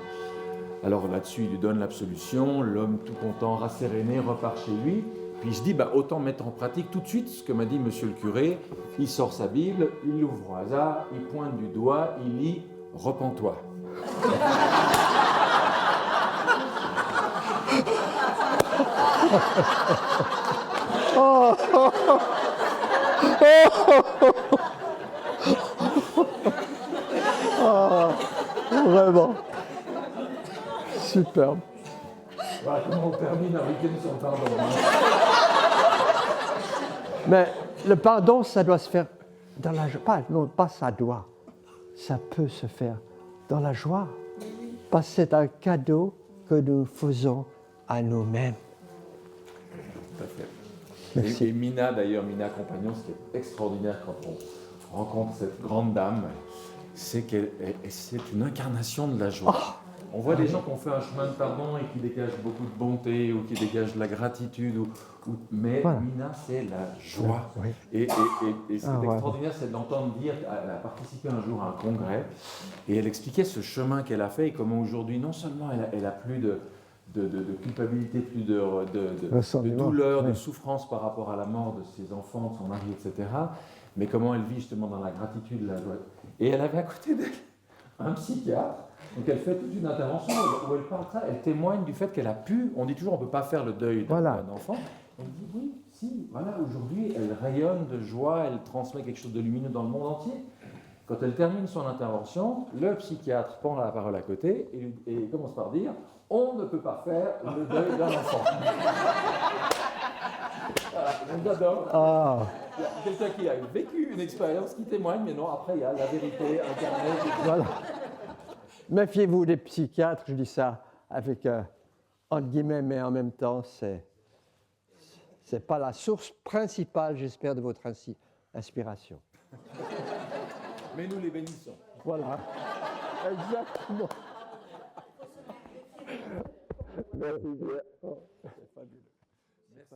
Alors là-dessus, il lui donne l'absolution, l'homme tout content, rasséréné, repart chez lui. Puis il se dit, autant mettre en pratique tout de suite ce que m'a dit monsieur le curé. Il sort sa Bible, il l'ouvre au hasard, il pointe du doigt, il lit « Repens-toi ». Vraiment. Superbe. Voilà comment on termine un week-end sur le pardon. Mais le pardon, ça doit se faire dans la joie. Non, pas ça doit. Ça peut se faire dans la joie. Parce que c'est un cadeau que nous faisons à nous-mêmes. Tout à fait. Merci. Et Mina, d'ailleurs, Mina Compagnon, ce qui est extraordinaire quand on rencontre cette grande dame, c'est qu'elle c'est une incarnation de la joie. On voit des gens qui ont fait un chemin de pardon et qui dégagent beaucoup de bonté ou qui dégagent de la gratitude, mais Voilà. Mina, c'est la joie. Oui. Et ce qui est ouais. extraordinaire, c'est de l'entendre dire, elle a participé un jour à un congrès, et elle expliquait ce chemin qu'elle a fait et comment aujourd'hui, non seulement elle a plus de culpabilité, plus de douleur, de souffrance par rapport à la mort de ses enfants, de son mari, etc., mais comment elle vit justement dans la gratitude, la joie. Et elle avait à côté d'elle un psychiatre. Donc elle fait toute une intervention où elle parle de ça, elle témoigne du fait qu'elle a pu, on dit toujours on ne peut pas faire le deuil d'un enfant, elle dit oui, si, voilà, aujourd'hui elle rayonne de joie, elle transmet quelque chose de lumineux dans le monde entier. Quand elle termine son intervention, le psychiatre prend la parole à côté et commence par dire on ne peut pas faire le deuil d'un enfant. Voilà, donc j'adore. Ah, Il y a quelqu'un qui a vécu une expérience qui témoigne, mais non, après il y a la vérité incarnée. voilà. Méfiez-vous des psychiatres, je dis ça avec entre guillemets, mais en même temps, c'est pas la source principale, j'espère, de votre inspiration. Mais nous les bénissons. Voilà. Exactement. Merci bien. Oh, c'est fabuleux. Merci.